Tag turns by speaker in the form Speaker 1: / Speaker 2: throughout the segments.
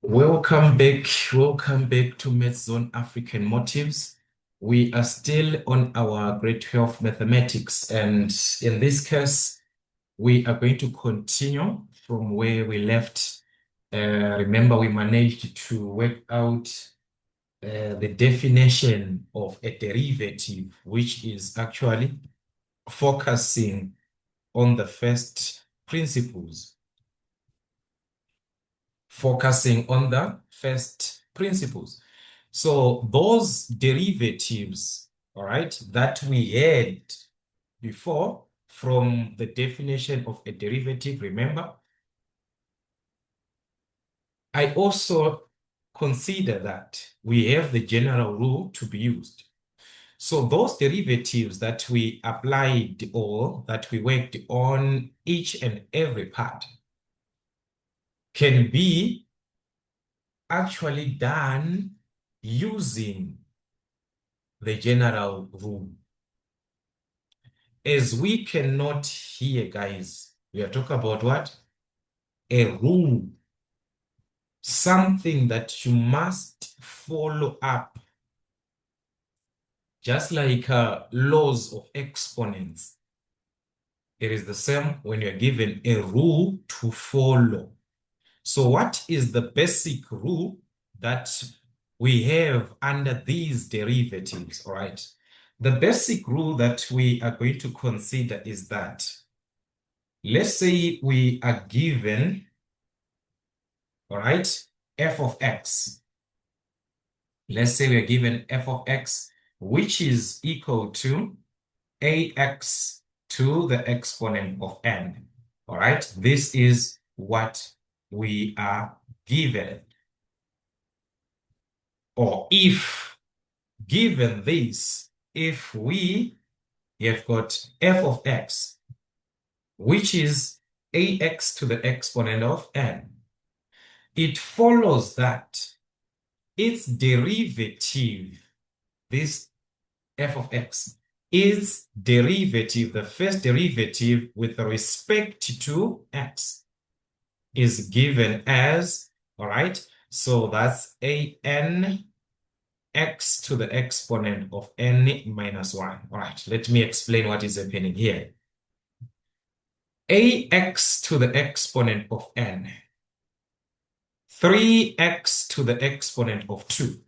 Speaker 1: Welcome back to Math Zone African Motives. We are still on our grade 12 mathematics, and in this case, we are going to continue from where we left. Remember, we managed to work out the definition of a derivative, which is actually focusing on the first principles. So those derivatives, all right, that we had before from the definition of a derivative, remember, I also consider that we have the general rule to be used. So those derivatives that we applied or that we worked on each and every part can be actually done using the general rule. As we cannot here, guys, we are talking about what? A rule. Something that you must follow up. Just like laws of exponents. It is the same when you're given a rule to follow. So what is the basic rule that we have under these derivatives, all right? The basic rule that we are going to consider is that, let's say we are given, all right, f of x. Let's say we are given f of x, which is equal to ax to the exponent of n, all right? This is what we are given. Or if given this, if we have got f of x, which is ax to the exponent of n, it follows that its derivative, this f of x, its derivative, the first derivative with respect to x, is given as, all right, so that's an x to the exponent of n minus 1. All right, let me explain what is happening here. Ax to the exponent of n, 3x to the exponent of 2.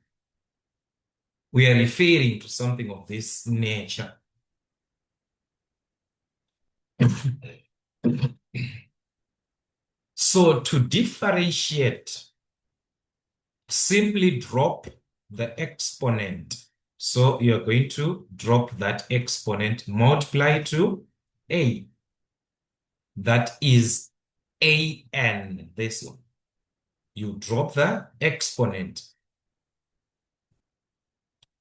Speaker 1: We are referring to something of this nature. So to differentiate, simply drop the exponent. So you're going to drop that exponent, multiply to a. That is an, this one. You drop the exponent,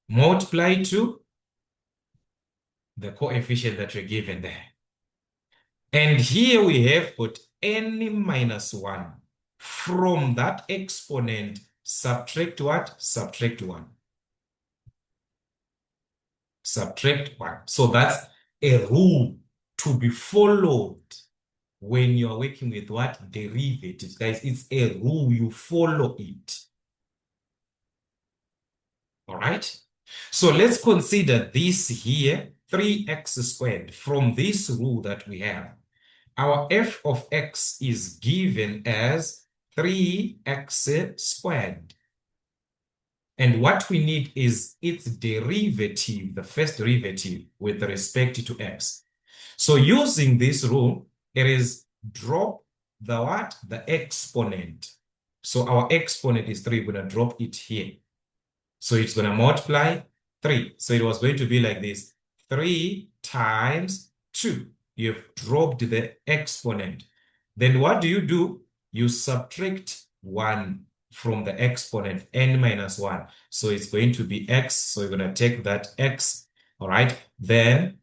Speaker 1: multiply to the coefficient that you're given there. And here we have got n minus 1. From that exponent, subtract what? Subtract 1. Subtract 1. So that's a rule to be followed when you're working with what? Derivatives. Guys, it's a rule. You follow it. All right? So let's consider this here, 3x squared. From this rule that we have, our f of x is given as 3x squared. And what we need is its derivative, the first derivative with respect to x. So using this rule, it is drop the what? The exponent. So our exponent is 3. We're going to drop it here. So it's going to multiply 3. So it was going to be like this. 3 times 2. You've dropped the exponent. Then what do? You subtract 1 from the exponent, n minus 1. So it's going to be x. So you're going to take that x. All right. Then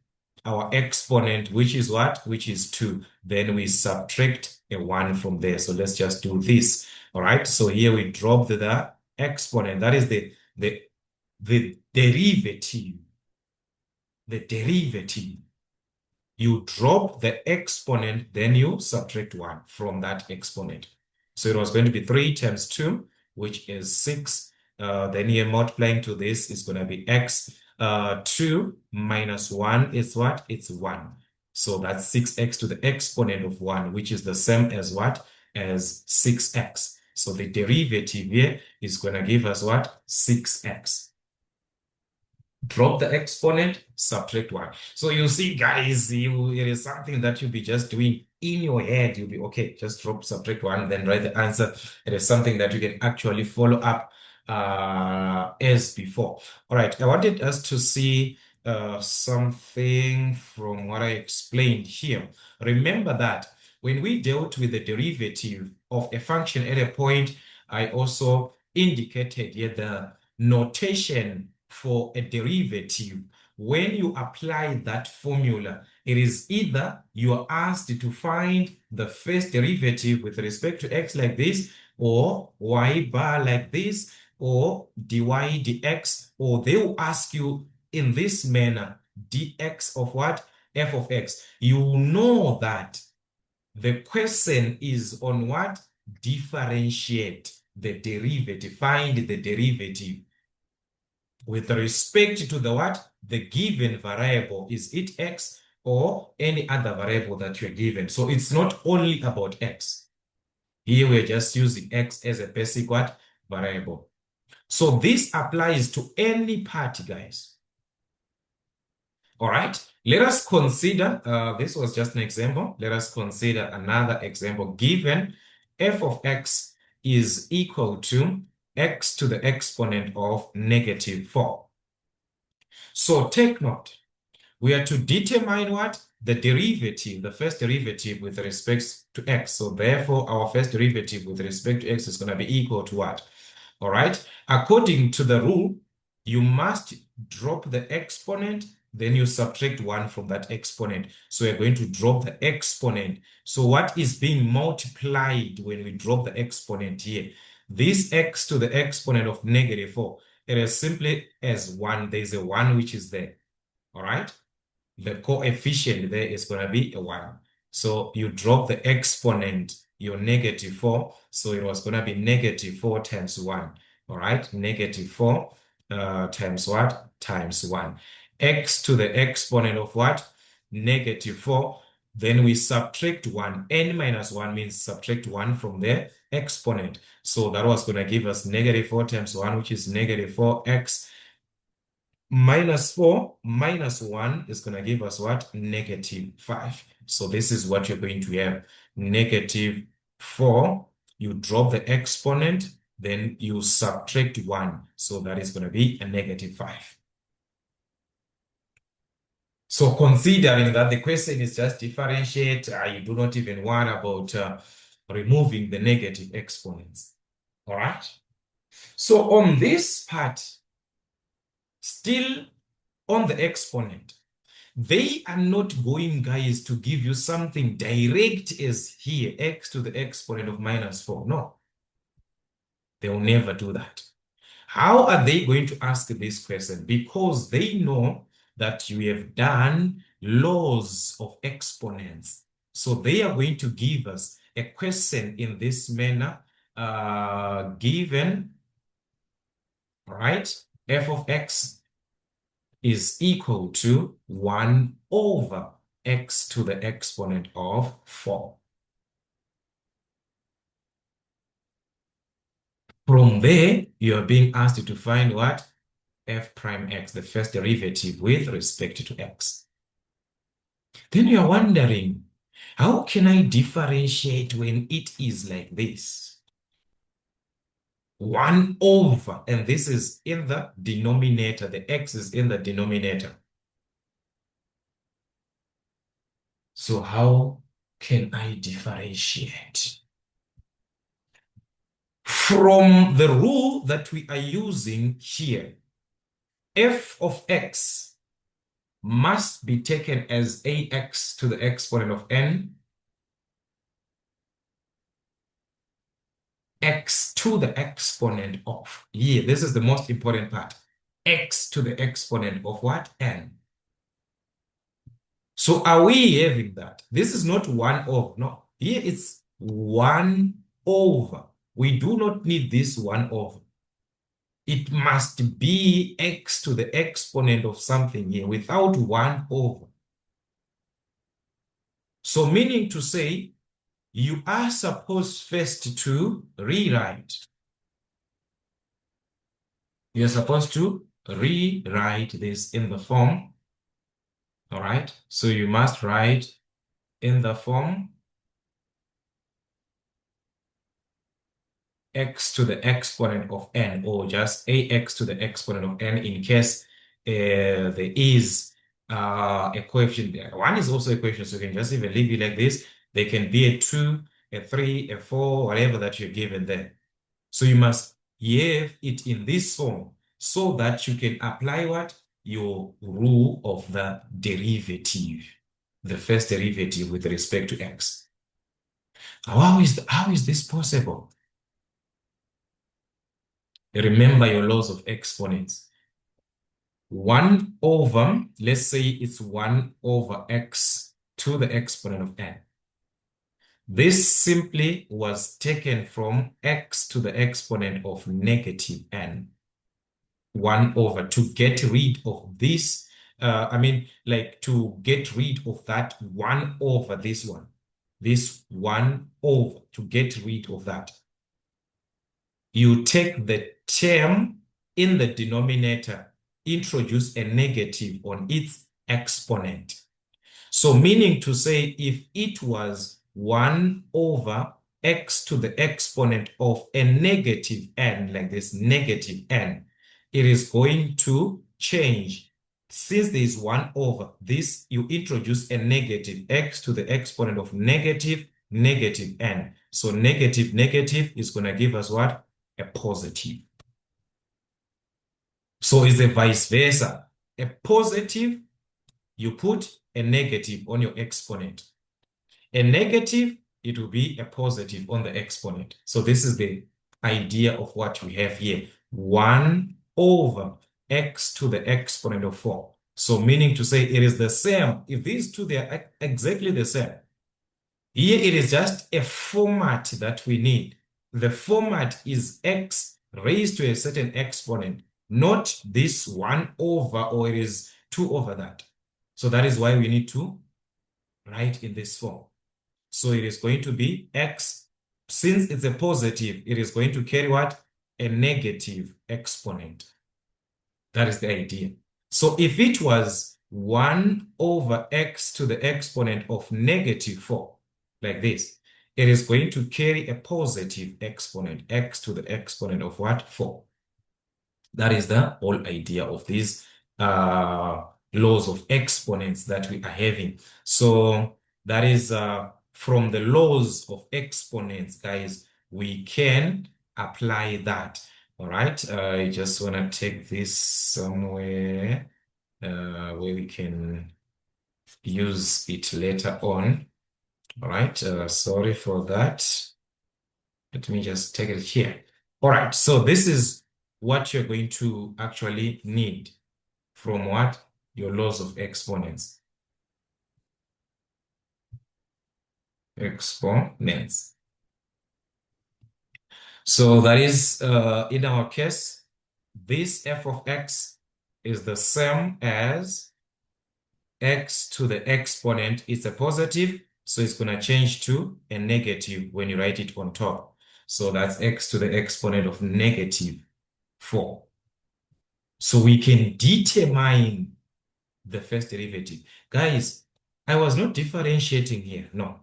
Speaker 1: our exponent, which is what? Which is 2. Then we subtract a 1 from there. So let's just do this. All right. So here we drop the exponent. That is the derivative. The derivative. You drop the exponent, then you subtract 1 from that exponent. So it was going to be 3 times 2. which is 6. Then here multiplying to this is going to be x. 2 minus 1 is what? It's 1. So that's 6x to the exponent of 1, which is the same as what? As 6x. So the derivative here is going to give us what? 6x. Drop the exponent, subtract 1. So you see, guys, it is something that you'll be just doing in your head. You'll be, okay, just drop, subtract 1, then write the answer. It is something that you can actually follow up as before. All right, I wanted us to see something from what I explained here. Remember that when we dealt with the derivative of a function at a point, I also indicated here the notation for a derivative. When you apply that formula, it is either you are asked to find the first derivative with respect to x like this, or y bar like this, or dy dx, or they will ask you in this manner, dx of what? F of x. You know that the question is on what? Differentiate the derivative, find the derivative with respect to the what? The given variable. Is it x or any other variable that you're given? So it's not only about x. Here we're just using x as a basic what? Variable. So this applies to any part, guys. All right. Let us consider, this was just an example. Let us consider another example. Given f of x is equal to x to the exponent of -4. So take note, we are to determine what? The derivative, the first derivative with respect to x. So therefore, our first derivative with respect to x is going to be equal to what? All right. According to the rule, you must drop the exponent, then you subtract 1 from that exponent. So we're going to drop the exponent. So what is being multiplied when we drop the exponent here? This x to the exponent of -4. It is simply as 1. There's a 1 which is there. All right. The coefficient there is going to be a 1. So you drop the exponent, your -4. So it was going to be -4 times 1. All right. -4 times what? Times 1. X to the exponent of what? -4. Then we subtract 1. N minus 1 means subtract 1 from the exponent. So that was going to give us -4 times 1, which is -4x. -4 minus 1 is going to give us what? -5. So this is what you're going to have. -4. You drop the exponent, then you subtract 1. So that is going to be a -5. So considering that the question is just differentiate, you do not even worry about removing the negative exponents. All right? So on this part, still on the exponent, they are not going, guys, to give you something direct as here, x to the exponent of -4. No, they will never do that. How are they going to ask this question? Because they know that you have done laws of exponents. So they are going to give us a question in this manner, given, right, f of x is equal to 1 over x to the exponent of 4. From there, you are being asked to find what? F prime x, the first derivative with respect to x. Then you are wondering, how can I differentiate when it is like this? 1 over, and this is in the denominator. The x is in the denominator. So how can I differentiate? From the rule that we are using here, f of x must be taken as ax to the exponent of n, x to the exponent of, here, this is the most important part, x to the exponent of what? N. So are we having that? This is not 1 over, no. Here it's 1 over we do not need this 1 over. It must be x to the exponent of something here without 1 over. So meaning to say, you are supposed first to rewrite. You're supposed to rewrite this in the form. All right. So you must write in the form x to the exponent of n, or just ax to the exponent of n in case there is a coefficient there. 1 is also a coefficient, so you can just even leave it like this. They can be a 2, a 3, a 4, whatever that you're given there. So you must have it in this form so that you can apply what? Your rule of the derivative, the first derivative with respect to x. How is this possible? Remember your laws of exponents. 1 over, let's say it's 1 over x to the exponent of n. This simply was taken from x to the exponent of negative n. 1 over to get rid of this, to get rid of that 1 over this one. This 1 over, to get rid of that. You take the term in the denominator, introduce a negative on its exponent. So meaning to say, if it was 1 over x to the exponent of a negative n, like this negative n, it is going to change. Since there is 1 over this, you introduce a negative x to the exponent of negative n. So negative is going to give us what? A positive. So it's a vice versa. A positive, you put a negative on your exponent. A negative, it will be a positive on the exponent. So this is the idea of what we have here. 1 over x to the exponent of 4. So meaning to say it is the same. If these two, they are exactly the same. Here it is just a format that we need. The format is x raised to a certain exponent, not this 1 over, or it is 2 over that. So that is why we need to write in this form. So it is going to be x. Since it's a positive, it is going to carry what? A negative exponent. That is the idea. So if it was 1 over x to the exponent of negative 4, like this, it is going to carry a positive exponent, x to the exponent of what? 4. That is the whole idea of these laws of exponents that we are having. So that is from the laws of exponents, guys, we can apply that. All right. I just want to take this somewhere where we can use it later on. All right. Sorry for that. Let me just take it here. All right. So this is what you're going to actually need from what? Your laws of exponents. Exponents. So that is, in our case, this f of x is the same as x to the exponent. It's a positive, so it's going to change to a negative when you write it on top. So that's x to the exponent of negative 4. So we can determine the first derivative. Guys, I was not differentiating here. No.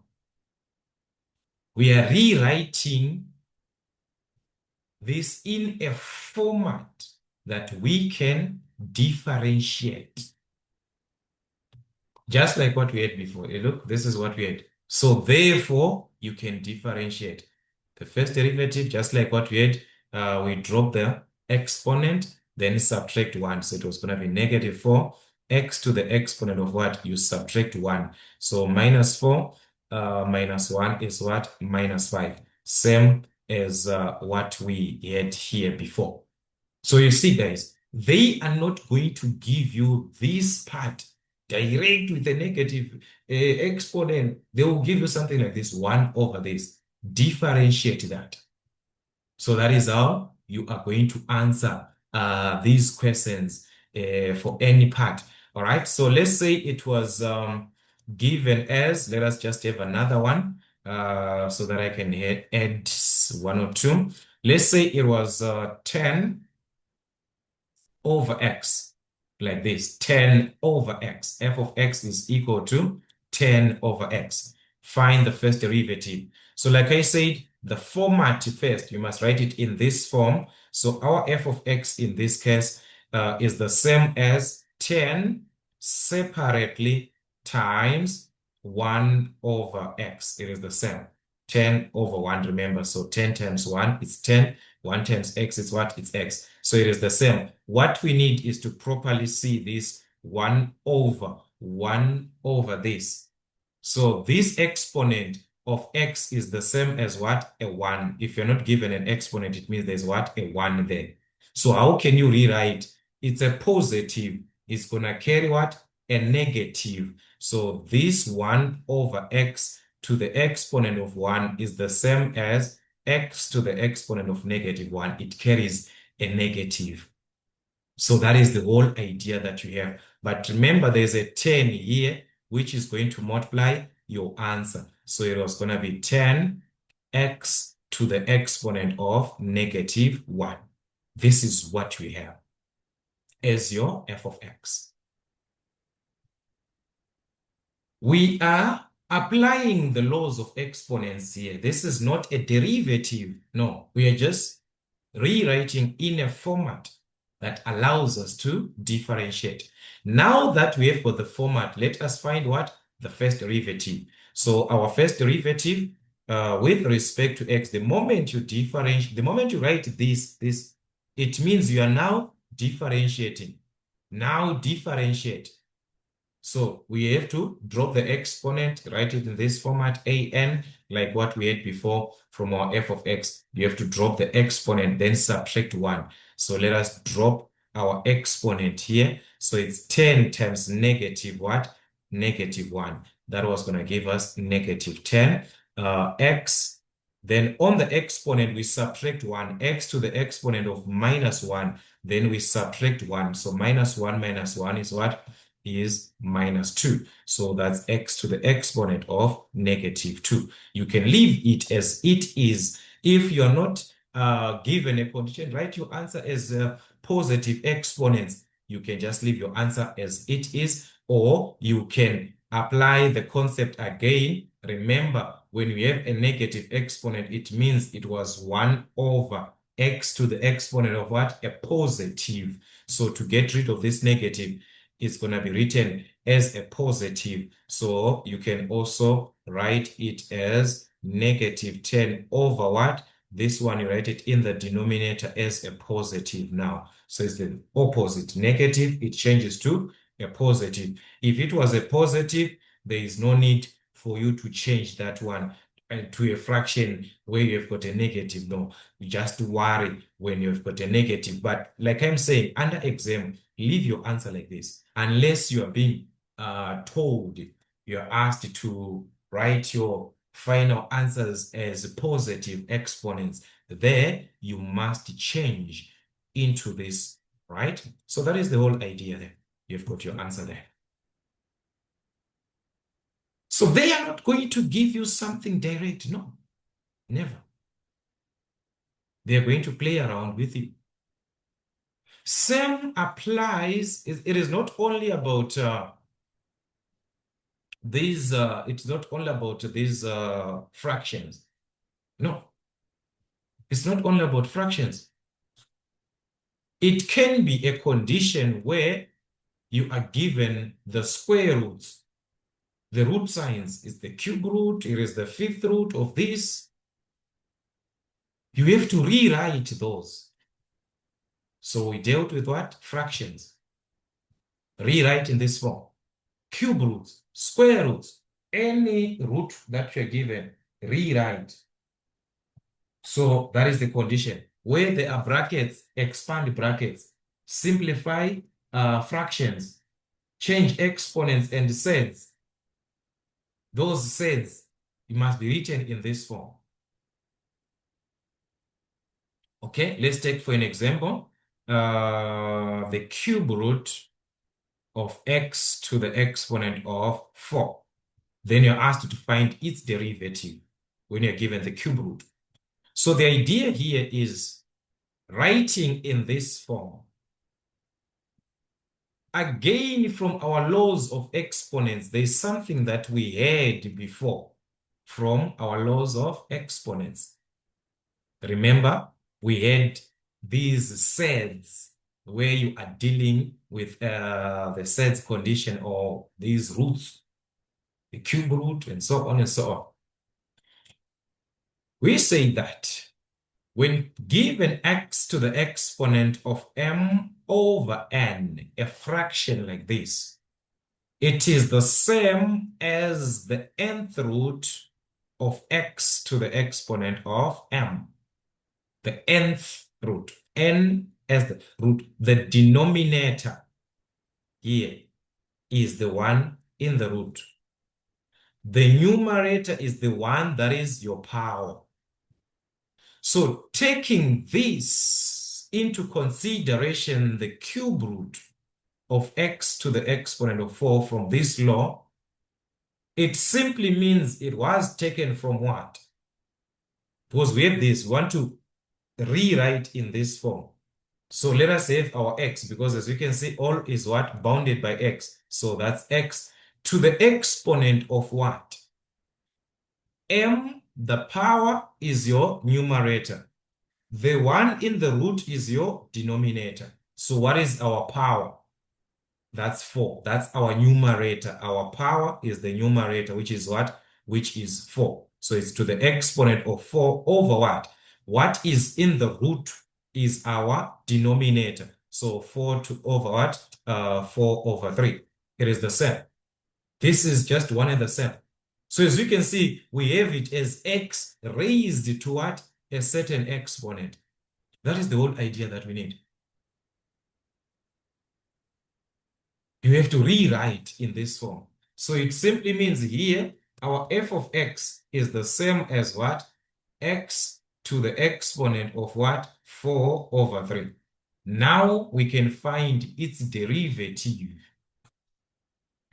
Speaker 1: We are rewriting this in a format that we can differentiate. Just like what we had before. Look, this is what we had. So therefore, you can differentiate the first derivative, just like what we had. We drop the exponent, then subtract 1. So it was going to be negative 4. X to the exponent of what? You subtract 1. So minus 4 minus 1 is what? Minus 5. Same as what we had here before. So you see, guys, they are not going to give you this part direct with a negative exponent. They will give you something like this, 1 over this. Differentiate that. So that is how you are going to answer these questions for any part. All right. So let's say it was given as, let us just have another one so that I can add one or two. Let's say it was 10 over x, like this, 10 over x. F of x is equal to 10 over x. Find the first derivative. So like I said, the format first, you must write it in this form. So our f of x in this case is the same as 10 separately times 1 over x. It is the same. 10 over 1, remember. So 10 times 1 is 10. 1 times x is what? It's x. So it is the same. What we need is to properly see this 1 over this. So this exponent of x is the same as what? A 1. If you're not given an exponent, it means there's what? A 1 there. So how can you rewrite? It's a positive. It's going to carry what? A negative. So this 1 over x to the exponent of 1 is the same as x to the exponent of -1. It carries a negative. So that is the whole idea that you have. But remember, there's a 10 here, which is going to multiply your answer. So it was going to be 10x to the exponent of -1. This is what we have as your f of x. We are applying the laws of exponents here. This is not a derivative. No, we are just rewriting in a format that allows us to differentiate. Now that we have got the format, let us find what? The first derivative. So our first derivative with respect to x, the moment you differentiate, the moment you write this, it means you are now differentiating. Now differentiate. So we have to drop the exponent, write it in this format, an, like what we had before from our f of x. You have to drop the exponent, then subtract 1. So let us drop our exponent here. So it's 10 times negative what? -1. That was going to give us -10 x. Then on the exponent, we subtract 1. X to the exponent of -1. Then we subtract 1. So -1 is what? Is -2. So that's x to the exponent of -2. You can leave it as it is. If you're not given a condition, write your answer as positive exponents. You can just leave your answer as it is, or you can apply the concept again. Remember, when we have a negative exponent, it means it was 1 over x to the exponent of what? A positive. So to get rid of this negative, it's going to be written as a positive. So you can also write it as -10 over what? This one, you write it in the denominator as a positive now. So it's the opposite. Negative, it changes to a positive. If it was a positive, there is no need for you to change that one to a fraction where you have got a negative. No, you just worry when you've got a negative. But like I'm saying, under exam, leave your answer like this. Unless you are being told, you're asked to write your final answers as positive exponents, there you must change into this, right? So that is the whole idea there. You've got your answer there. So they are not going to give you something direct. No, never. They're going to play around with you. Same applies. It is not only about it's not only about these fractions. No, it's not only about fractions. It can be a condition where you are given the square roots. The root signs is the cube root, it is the fifth root of this. You have to rewrite those. So we dealt with what? Fractions. Rewrite in this form. Cube roots, square roots, any root that you're given, rewrite. So that is the condition. Where there are brackets, expand brackets, simplify fractions, change exponents and sets. Those sets must be written in this form. Okay, let's take for an example, the cube root of x to the exponent of 4. Then you're asked to find its derivative when you're given the cube root. So the idea here is writing in this form. Again, from our laws of exponents, there's something that we had before from our laws of exponents. Remember, we had these sets where you are dealing with the sets condition or these roots, the cube root, and so on and so on. We say that when given x to the exponent of m over n, a fraction like this, it is the same as the nth root of x to the exponent of m. The nth root, n as the root, the denominator here is the one in the root. The numerator is the one that is your power. So taking this into consideration, the cube root of x to the exponent of 4 from this law, it simply means it was taken from what? Because we have this, we want to rewrite in this form. So let us have our x, because as you can see, all is what? Bounded by x. So that's x to the exponent of what? M, the power, is your numerator. The one in the root is your denominator. So what is our power? That's 4. That's our numerator. Our power is the numerator, which is what? Which is 4. So it's to the exponent of 4 over what? What is in the root is our denominator. So 4 to over what? 4 over 3. It is the same. This is just one and the same. So as you can see, we have it as x raised to what? A certain exponent. That is the whole idea that we need. You have to rewrite in this form. So it simply means here, our f of x is the same as what? X to the exponent of what? 4 over 3. Now we can find its derivative.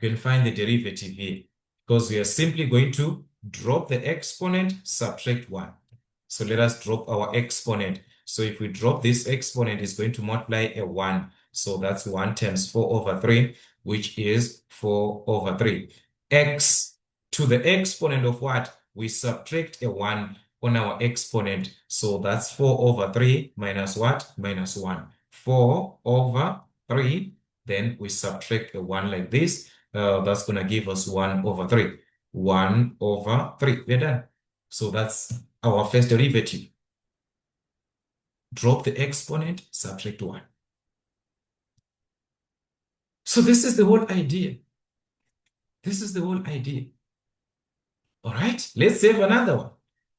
Speaker 1: You can find the derivative here because we are simply going to drop the exponent, subtract 1. So let us drop our exponent. So if we drop this exponent, it's going to multiply a 1. So that's 1 times 4 over 3, which is 4 over 3. X to the exponent of what? We subtract a 1 on our exponent. So that's 4 over 3 minus what? Minus 1. 4 over 3. Then we subtract a 1 like this. That's going to give us 1 over 3. 1 over 3. We're done. So that's our first derivative. Drop the exponent, subtract 1. So this is the whole idea. This is the whole idea. All right, let's have another one.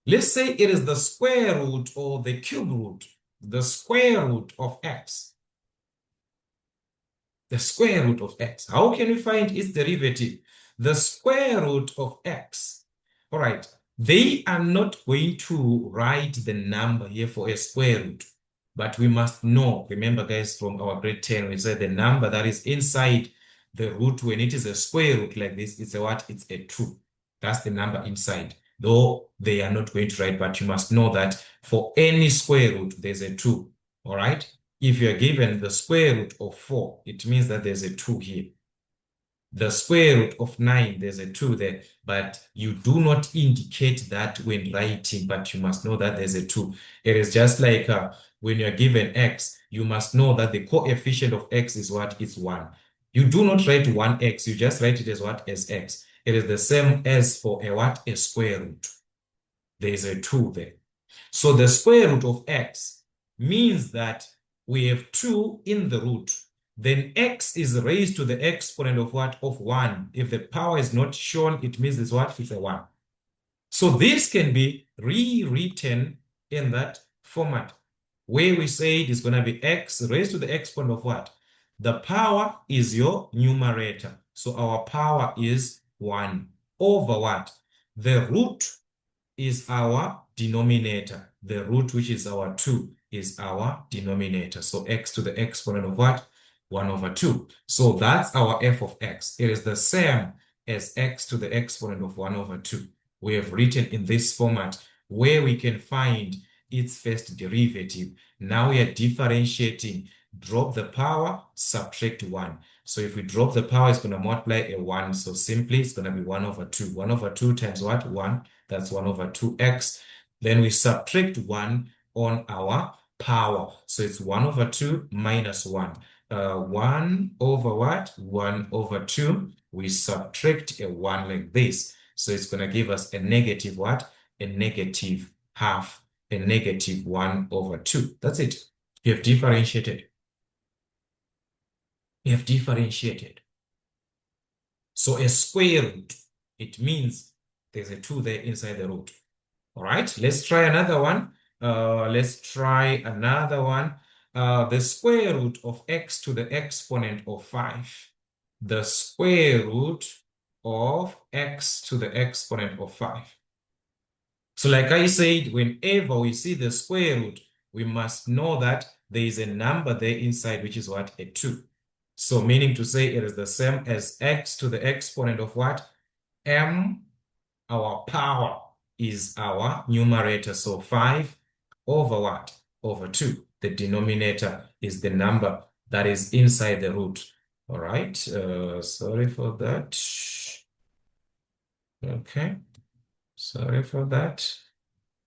Speaker 1: Let's say it is the square root or the cube root, the square root of x. The square root of x. How can we find its derivative? The square root of x. All right, they are not going to write the number here for a square root, but we must know, remember guys, from our grade 10, we said the number that is inside the root when it is a square root like this, it's a what? It's a 2. That's the number inside. Though they are not going to write, but you must know that for any square root, there's a 2. All right? If you're given the square root of 4, it means that there's a 2 here. The square root of 9, there's a 2 there, but you do not indicate that when writing, but you must know that there's a 2. It is just like when you're given x, you must know that the coefficient of x is what? It's 1. You do not write 1x, you just write it as what? As x. It is the same as for a what? A square root. There's a 2 there. So the square root of x means that we have 2 in the root. Then x is raised to the exponent of what? Of 1. If the power is not shown, it means it's what? It's a 1. So this can be rewritten in that format, where we say it is going to be x raised to the exponent of what? The power is your numerator. So our power is 1 over what? The root is our denominator. The root, which is our 2, is our denominator. So x to the exponent of what? 1 over 2. So that's our f of x. It is the same as x to the exponent of 1 over 2. We have written in this format where we can find its first derivative. Now we are differentiating. Drop the power, subtract 1. So if we drop the power, it's going to multiply a 1. So simply, it's going to be 1 over 2. 1 over 2 times what? 1. That's 1 over 2x. Then we subtract 1 on our power. So it's 1 over 2 minus 1. 1 over what? 1 over 2. We subtract a 1 like this. So it's going to give us a negative what? A negative half, a negative 1 over 2. That's it. You have differentiated. You have differentiated. So a square root, it means there's a 2 there inside the root. All right, let's try another one. The square root of x to the exponent of 5. The square root of x to the exponent of 5. So like I said, whenever we see the square root, we must know that there is a number there inside, which is what? A 2. So meaning to say it is the same as x to the exponent of what? M. Our power is our numerator. So 5 over what? Over 2. The denominator is the number that is inside the root. All right. Sorry for that. Okay. Sorry for that.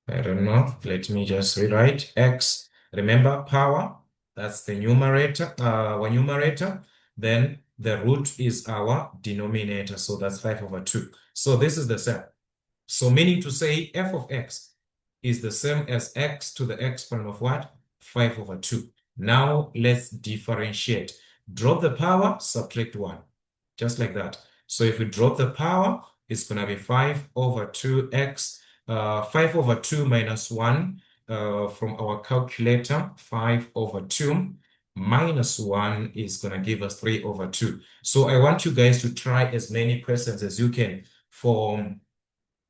Speaker 1: I don't know. Let me just rewrite x. Remember, power, that's the numerator, our numerator. Then the root is our denominator. So that's 5 over 2. So this is the same. So meaning to say f of x is the same as x to the exponent of what? 5 over 2. Now let's differentiate. Drop the power, subtract 1. Just like that. So if we drop the power, it's going to be 5 over 2x. 5 over 2 minus 1 from our calculator. 5 over 2 minus 1 is going to give us 3 over 2. So I want you guys to try as many questions as you can for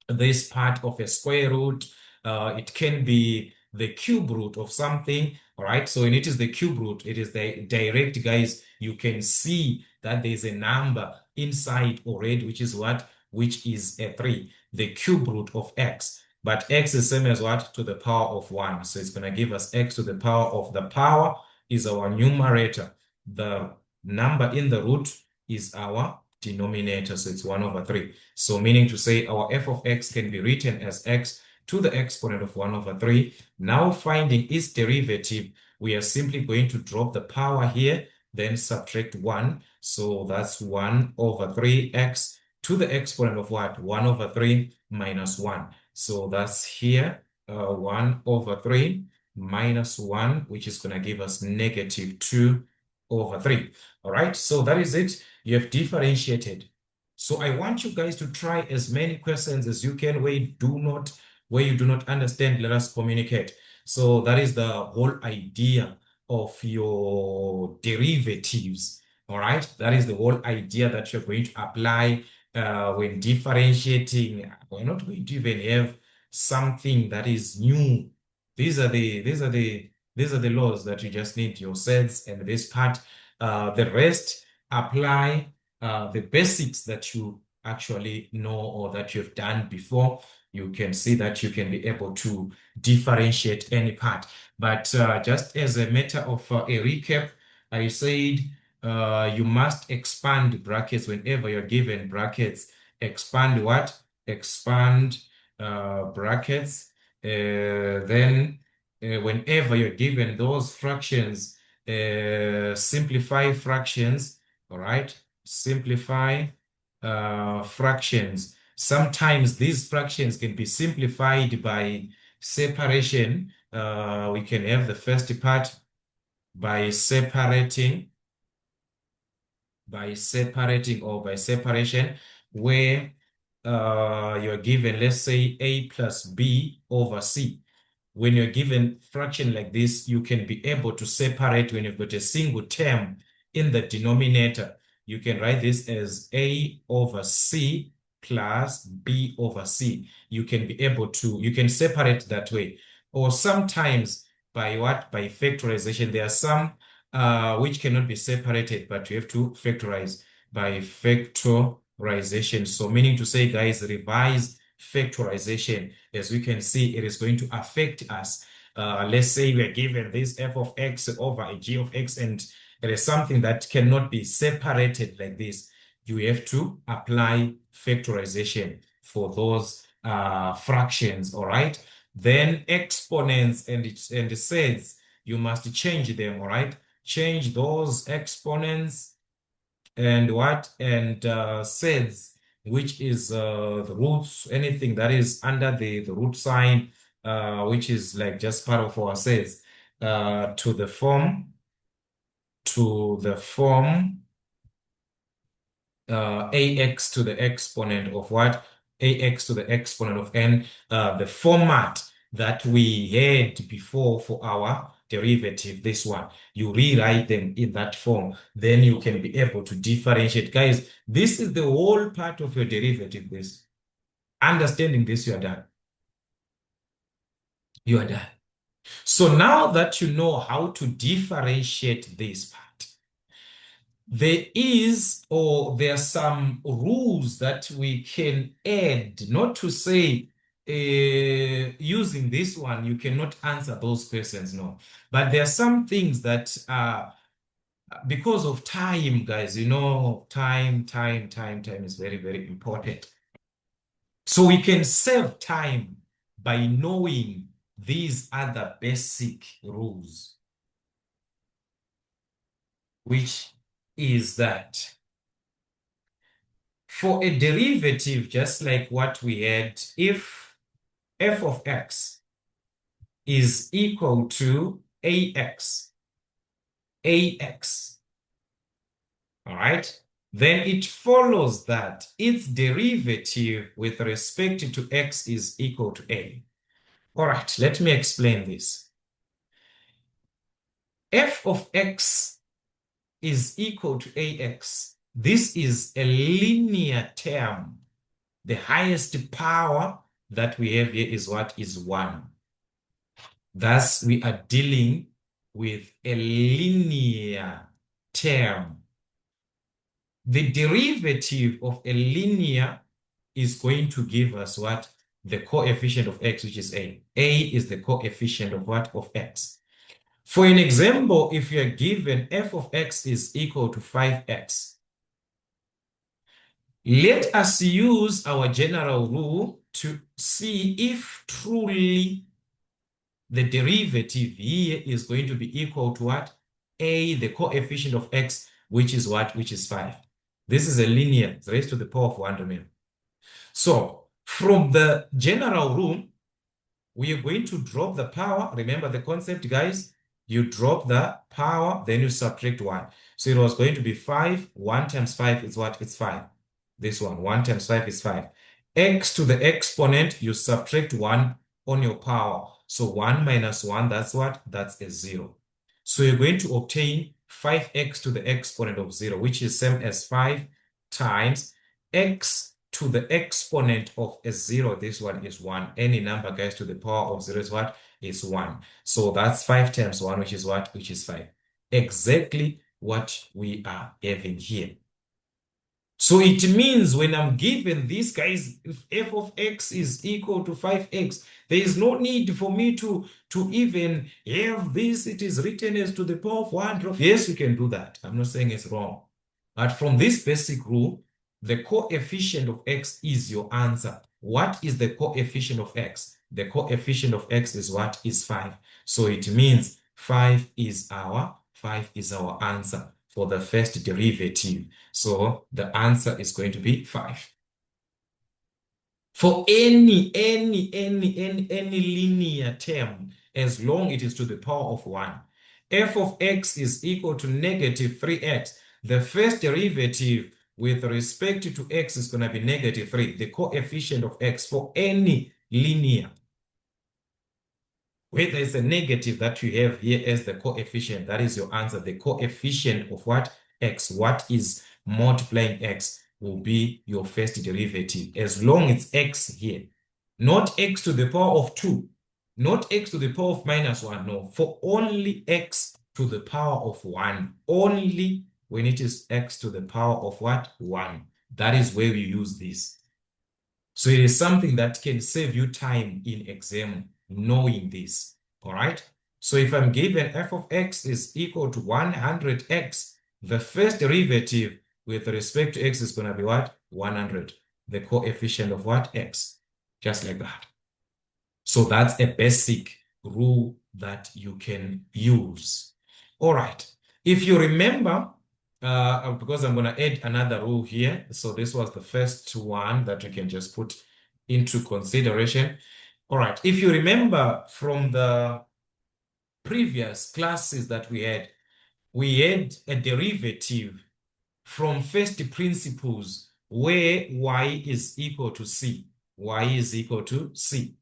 Speaker 1: this part of a square root. It can be the cube root of something. All right. So when it is the cube root, it is the direct, guys. You can see that there's a number inside already, which is what? Which is a 3, the cube root of x. But x is same as what? To the power of 1. So it's going to give us x to the power of the power is our numerator. The number in the root is our denominator. So it's 1 over 3. So meaning to say our f of x can be written as x to the exponent of 1 over 3. Now finding its derivative, we are simply going to drop the power here, then subtract 1. So that's 1 over 3x to the exponent of what? 1 over 3 minus 1. So that's here 1 over 3 minus 1, which is going to give us negative 2 over 3. All right, so that is it. You have differentiated. So I want you guys to try as many questions as you can where you do not understand. Let us communicate. So that is the whole idea of your derivatives. All right, that is the whole idea that you're going to apply when differentiating. We're not going to even have something that is new. These are the laws that you just need your sets and this part. The rest apply the basics that you actually know or that you've done before. You can see that you can be able to differentiate any part. But just as a matter of a recap, I said you must expand brackets whenever you're given brackets. Expand what? Expand brackets. Then whenever you're given those fractions, simplify fractions. All right, simplify fractions. Sometimes these fractions can be simplified by separation. We can have the first part by separating or by separation, where you're given, let's say, a plus b over c. When you're given fraction like this, you can be able to separate when you've got a single term in the denominator. You can write this as a over c plus b over c. You can be able to, you can separate that way. Or sometimes by what? By factorization. There are some which cannot be separated, but you have to factorize by factorization. So meaning to say, guys, revise factorization. As we can see, it is going to affect us. Let's say we're given this f of x over a g of x, and it is something that cannot be separated like this. You have to apply factorization for those fractions, all right? Then exponents and sets, you must change them, all right? Change those exponents and what? And sets, which is the roots, anything that is under the root sign, which is like just part of our sets, to the form ax to the exponent of what? Ax to the exponent of n, the format that we had before for our derivative, this one. You rewrite them in that form, then you can be able to differentiate. Guys, this is the whole part of your derivative. This, understanding this, you are done. You are done. So now that you know how to differentiate this part, there is, or there are some rules that we can add, not to say using this one, you cannot answer those questions, no. But there are some things that, because of time, guys, you know, time is very, very important. So we can save time by knowing these other basic rules, which is that for a derivative, just like what we had, if f of x is equal to ax, all right, then it follows that its derivative with respect to x is equal to a. All right, let me explain this. F of x is equal to ax. This is a linear term. The highest power that we have here is what? Is 1. Thus, we are dealing with a linear term. The derivative of a linear is going to give us what? The coefficient of x, which is a. A is the coefficient of what? Of x. For an example, if you're given f of x is equal to 5x, let us use our general rule to see if truly the derivative here is going to be equal to what? A, the coefficient of x, which is what? Which is 5. This is a linear, raised to the power of 1 remainder. So from the general rule, we are going to drop the power. Remember the concept, guys. You drop the power, then you subtract 1. So it was going to be 5. 1 times 5 is what? It's 5. This one, 1 times 5 is 5. X to the exponent, you subtract 1 on your power. So 1 minus 1, that's what? That's a 0. So you're going to obtain 5x to the exponent of 0, which is same as 5 times x to the exponent of a 0. This one is 1. Any number, guys, to the power of 0 is what? Is 1. So that's 5 times 1, which is what? Which is 5. Exactly what we are having here. So it means when I'm given this, guys, if f of x is equal to 5x, there is no need for me to even have this. It is written as to the power of 1. Yes, you can do that. I'm not saying it's wrong. But from this basic rule, the coefficient of x is your answer. What is the coefficient of x? The coefficient of x is what? Is 5. So it means 5 is our answer for the first derivative. So the answer is going to be 5. For any linear term, as long it is to the power of 1, f of x is equal to negative 3x. The first derivative with respect to x is going to be negative 3. The coefficient of x for any linear, where there is a negative that you have here as the coefficient, that is your answer. The coefficient of what? X. What is multiplying x? will be your first derivative, as long as it's x here. Not x to the power of 2, not x to the power of -1, no, for only x to the power of 1, only when it is x to the power of what? 1. That is where we use this. So it is something that can save you time in exam, knowing this, all right? So if I'm given f of x is equal to 100x, the first derivative with respect to x is going to be what? 100, the coefficient of what? X, just like that. So that's a basic rule that you can use. All right. If you remember, because I'm going to add another rule here. So this was the first one that you can just put into consideration. All right. If you remember from the previous classes that we had a derivative from first principles where y is equal to c. Y is equal to c,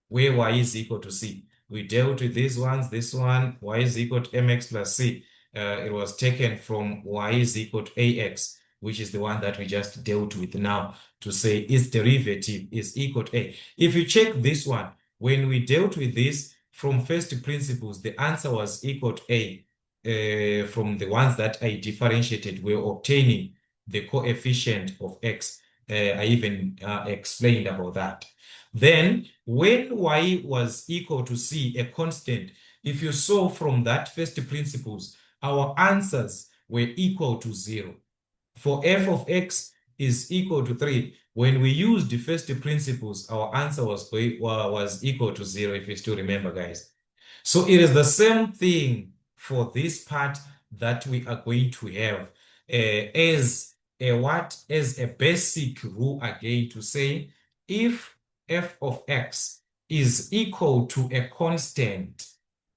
Speaker 1: where y is equal to c. We dealt with these ones, this one, y is equal to mx plus c. It was taken from y is equal to ax, which is the one that we just dealt with now, to say its derivative is equal to a. If you check this one, when we dealt with this from first principles, the answer was equal to a. From the ones that I differentiated, we're obtaining the coefficient of x. I even explained about that. Then, when y was equal to c, a constant, if you saw from that first principles, our answers were equal to 0. For f of x is equal to 3, when we used the first principles, our answer was equal to 0, if you still remember, guys. So it is the same thing for this part that we are going to have as a basic rule again, to say if f of x is equal to a constant,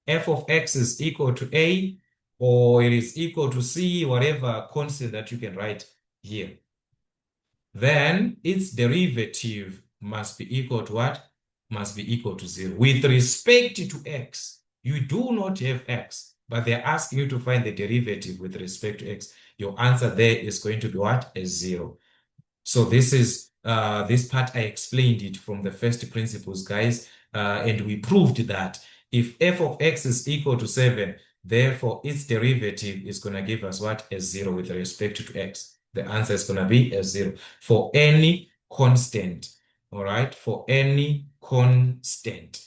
Speaker 1: f of x is equal to a, or it is equal to c, whatever constant that you can write here, then its derivative must be equal to what? Must be equal to 0. With respect to x, you do not have x, but they're asking you to find the derivative with respect to x. Your answer there is going to be what? A 0. So this is this part I explained it from the first principles, guys, and we proved that if f of x is equal to 7, therefore its derivative is going to give us what? A 0 with respect to x. The answer is going to be a 0 for any constant, all right? For any constant.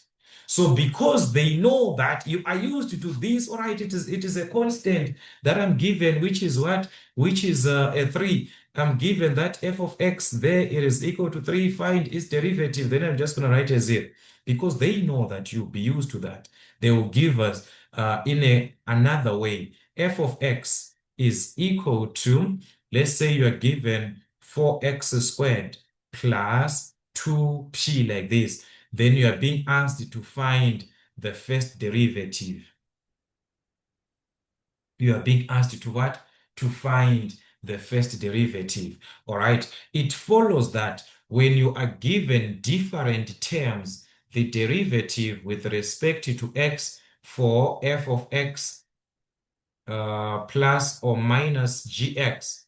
Speaker 1: So because they know that you are used to this, all right, it is a constant that I'm given, which is what? Which is a 3. I'm given that f of x there, it is equal to 3, find its derivative, then I'm just going to write a 0. Because they know that you'll be used to that. They will give us in another way, f of x is equal to, let's say you are given 4x squared plus 2p like this. Then you are being asked to find the first derivative. You are being asked to what? To find the first derivative. All right. It follows that when you are given different terms, the derivative with respect to x for f of x plus or minus gx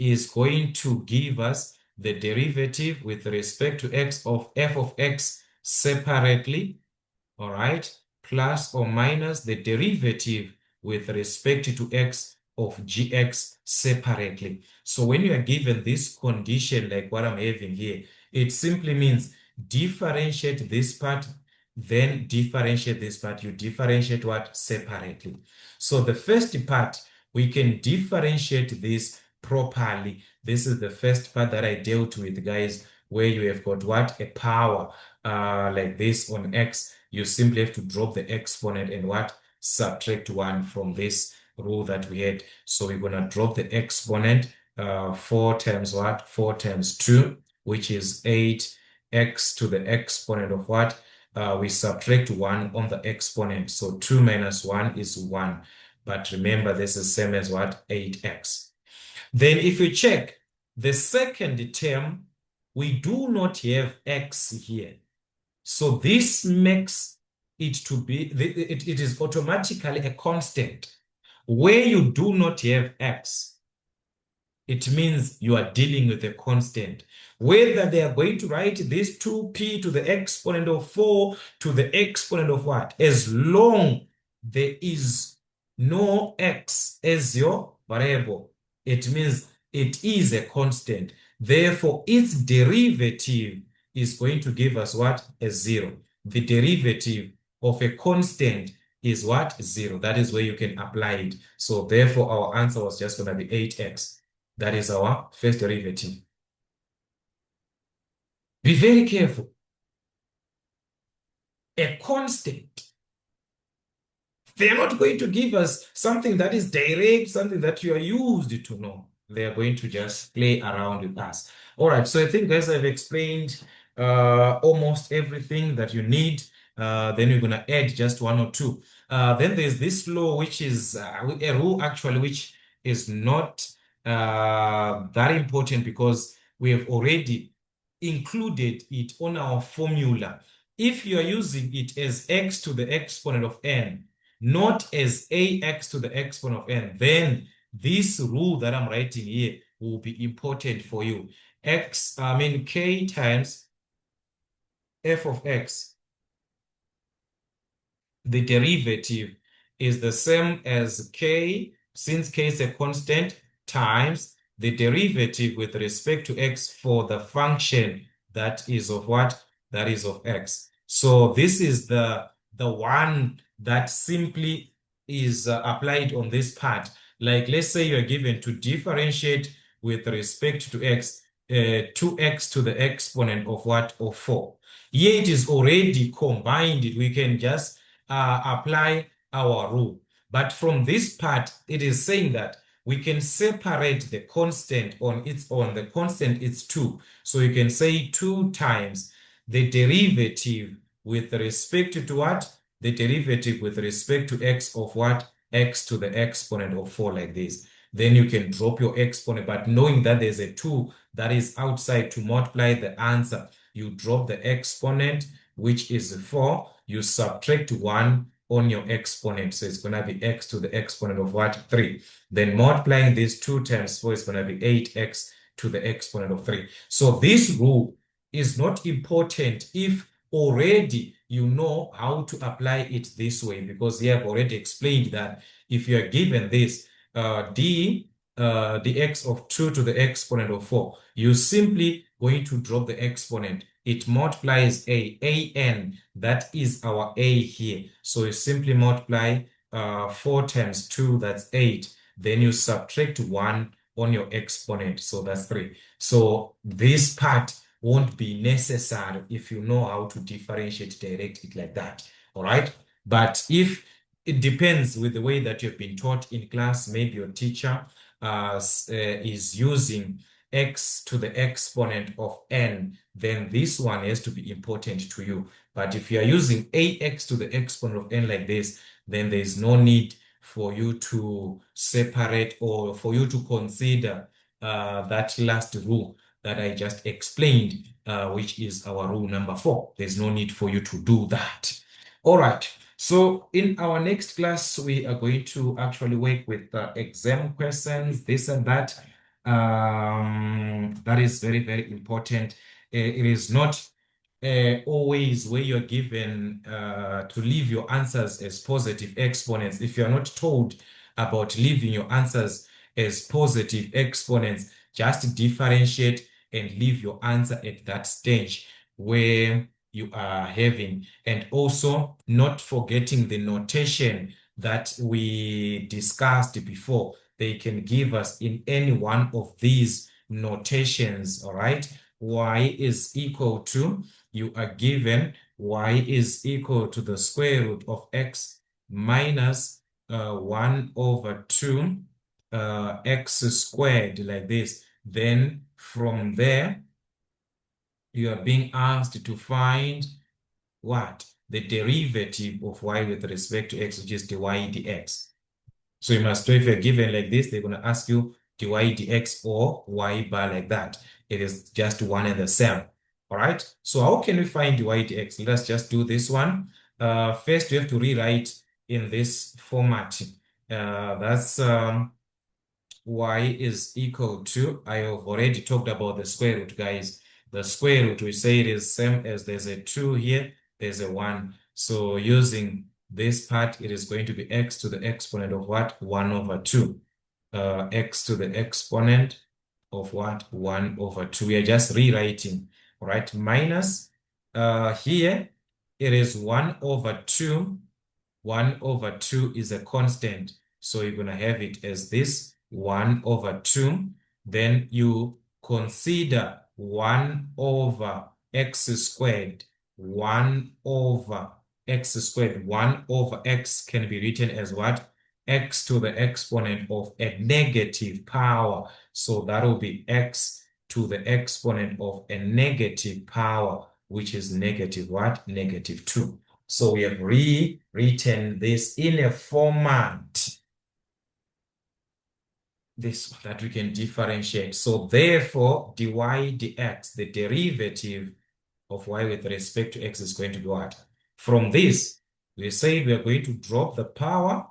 Speaker 1: is going to give us the derivative with respect to x of f of x separately, all right, plus or minus the derivative with respect to x of gx separately. So when you are given this condition like what I'm having here, it simply means differentiate this part, then differentiate this part. You differentiate what? Separately. So the first part, we can differentiate this properly. This is the first part that I dealt with, guys, where you have got what? A power like this on x. You simply have to drop the exponent and what? Subtract 1 from this rule that we had. So we're going to drop the exponent. 4 times what? 4 times 2, which is 8x to the exponent of what? We subtract 1 on the exponent. So 2 minus 1 is 1. But remember, this is same as what? 8x. Then if you check the second term, we do not have x here. So this makes it to be, it is automatically a constant. Where you do not have x, it means you are dealing with a constant. Whether they are going to write this 2p to the exponent of 4 to the exponent of what? As long there is no x as your variable, it means it is a constant. Therefore, its derivative is going to give us what? A 0. The derivative of a constant is what? 0. That is where you can apply it. So therefore, our answer was just going to be 8x. That is our first derivative. Be very careful. A constant. They are not going to give us something that is direct, something that you are used to know. They are going to just play around with us. All right, so I think, guys, I've explained almost everything that you need. Then we're going to add just one or two. Then there's this law, which is a rule actually, which is not that important because we have already included it on our formula. If you are using it as x to the exponent of n, not as ax to the exponent of n, then this rule that I'm writing here will be important for you. K times f of x, the derivative is the same as k, since k is a constant, times the derivative with respect to x for the function that is of what? That is of x. So this is the one that simply is applied on this part. Like, let's say you're given to differentiate with respect to x, 2x to the exponent of what? Of 4. Here it is already combined. We can just apply our rule. But from this part, it is saying that we can separate the constant on its own. The constant is 2. So you can say 2 times the derivative with respect to what? The derivative with respect to x of what? X to the exponent of 4, like this. Then you can drop your exponent, but knowing that there's a 2 that is outside to multiply the answer, you drop the exponent, which is 4, you subtract 1 on your exponent. So it's going to be x to the exponent of what? 3. Then multiplying these 2 times 4 is going to be 8x to the exponent of 3. So this rule is not important if already you know how to apply it this way, because you have already explained that if you are given this dx of 2 to the exponent of 4, you simply going to drop the exponent. It multiplies an, that is our a here. So you simply multiply 4 times 2, that's 8. Then you subtract 1 on your exponent, so that's 3. So this part won't be necessary if you know how to differentiate direct it like that. All right. But if it depends with the way that you've been taught in class, maybe your teacher is using x to the exponent of n, then this one has to be important to you. But if you are using ax to the exponent of n like this, then there is no need for you to separate or for you to consider that last rule that I just explained, which is our rule number 4. There's no need for you to do that. All right. So in our next class, we are going to actually work with exam questions, this and that. That is very, very important. It is not always where you're given to leave your answers as positive exponents. If you're not told about leaving your answers as positive exponents, just differentiate and leave your answer at that stage where you are having. And also not forgetting the notation that we discussed before. They can give us in any one of these notations, all right? Y is equal to, you are given y is equal to the square root of x minus 1 over 2 x squared, like this. Then from there, you are being asked to find what? The derivative of y with respect to x, which is dy dx. So you must know, if you're given like this, they're going to ask you dy dx or y bar like that. It is just one and the same. All right. So how can we find dy dx? Let's just do this one. First, we have to rewrite in this format. That's y is equal to, I have already talked about the square root, guys. The square root, we say it is same as there's a 2 here, there's a 1. So using this part, it is going to be x to the exponent of what? 1 over 2. X to the exponent of what? 1 over 2. We are just rewriting, all right? Minus, here, it is 1 over 2. 1 over 2 is a constant. So you're going to have it as this 1 over 2. Then you consider 1 over x squared. 1 over x squared. 1 over x can be written as what? X to the exponent of a negative power. So that will be x to the exponent of a negative power, which is negative what? Negative 2. So we have rewritten this in a format that we can differentiate. So therefore, dy dx, the derivative of y with respect to x is going to be what? From this, we say we are going to drop the power,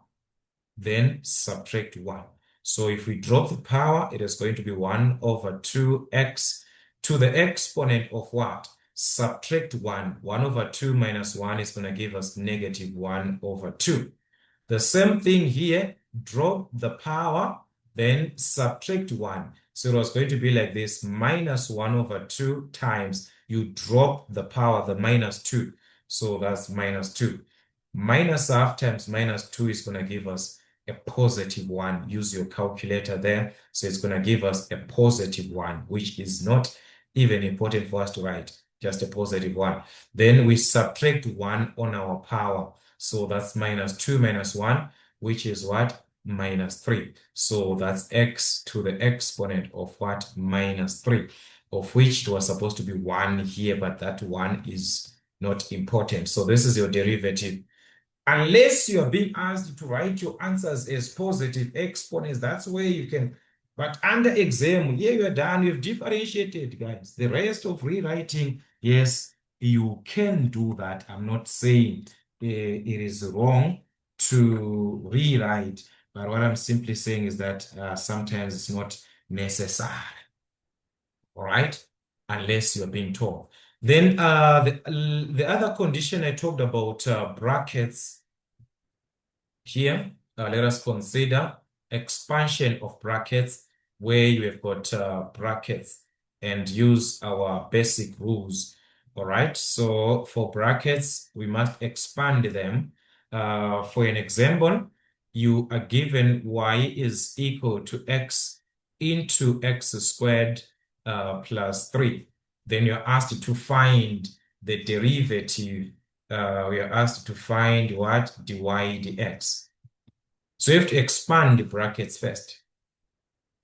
Speaker 1: then subtract 1. So if we drop the power, it is going to be 1 over 2x to the exponent of what? Subtract 1. 1 over 2 minus 1 is going to give us negative 1 over 2. The same thing here, drop the power, then subtract 1. So it was going to be like this, minus 1 over 2 times, you drop the power, the minus 2. So that's minus 2. Minus half times minus 2 is going to give us a positive 1. Use your calculator there. So it's going to give us a positive 1, which is not even important for us to write, just a positive 1. Then we subtract 1 on our power. So that's minus 2 minus 1, which is what? Minus 3. So that's x to the exponent of what? Minus 3, of which it was supposed to be 1 here, but that 1 is not important. So this is your derivative. Unless you are being asked to write your answers as positive exponents, that's where you can. But under exam, here you are done. You've differentiated, guys. The rest of rewriting, yes, you can do that. I'm not saying it is wrong to rewrite, but what I'm simply saying is that sometimes it's not necessary, all right? Unless you're being told. Then the other condition I talked about, brackets. Here, let us consider expansion of brackets, where you have got brackets, and use our basic rules. All right, so for brackets, we must expand them. For an example, you are given y is equal to x into x squared plus 3. Then you're asked to find the derivative. We are asked to find what? Dy dx. So you have to expand the brackets first.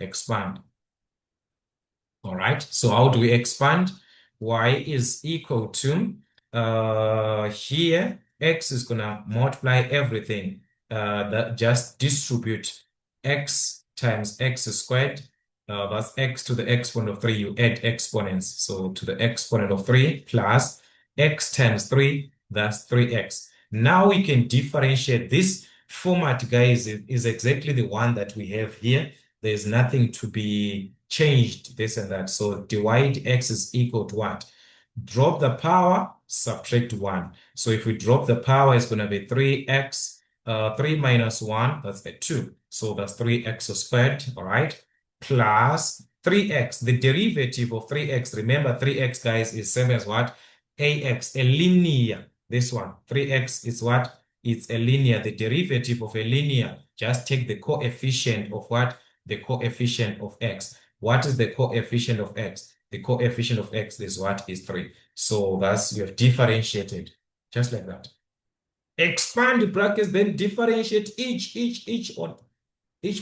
Speaker 1: Expand. All right. So how do we expand? Y is equal to, here, x is going to multiply everything. That just distribute x times x squared. That's x to the exponent of 3. You add exponents. So to the exponent of 3 plus x times 3, that's 3x. Now we can differentiate. This format, guys, is exactly the one that we have here. There's nothing to be changed, this and that. So dy dx is equal to what? Drop the power, subtract 1. So if we drop the power, it's going to be 3x. 3 minus 1, that's a 2. So that's 3x squared, all right? Plus 3x. The derivative of 3x, remember 3x, guys, is same as what? Ax, a linear. This one, 3x is what? It's a linear. The derivative of a linear, just take the coefficient of what? The coefficient of x. What is the coefficient of x? The coefficient of x is what? Is 3. So that's, you have differentiated just like that. Expand the brackets, then differentiate each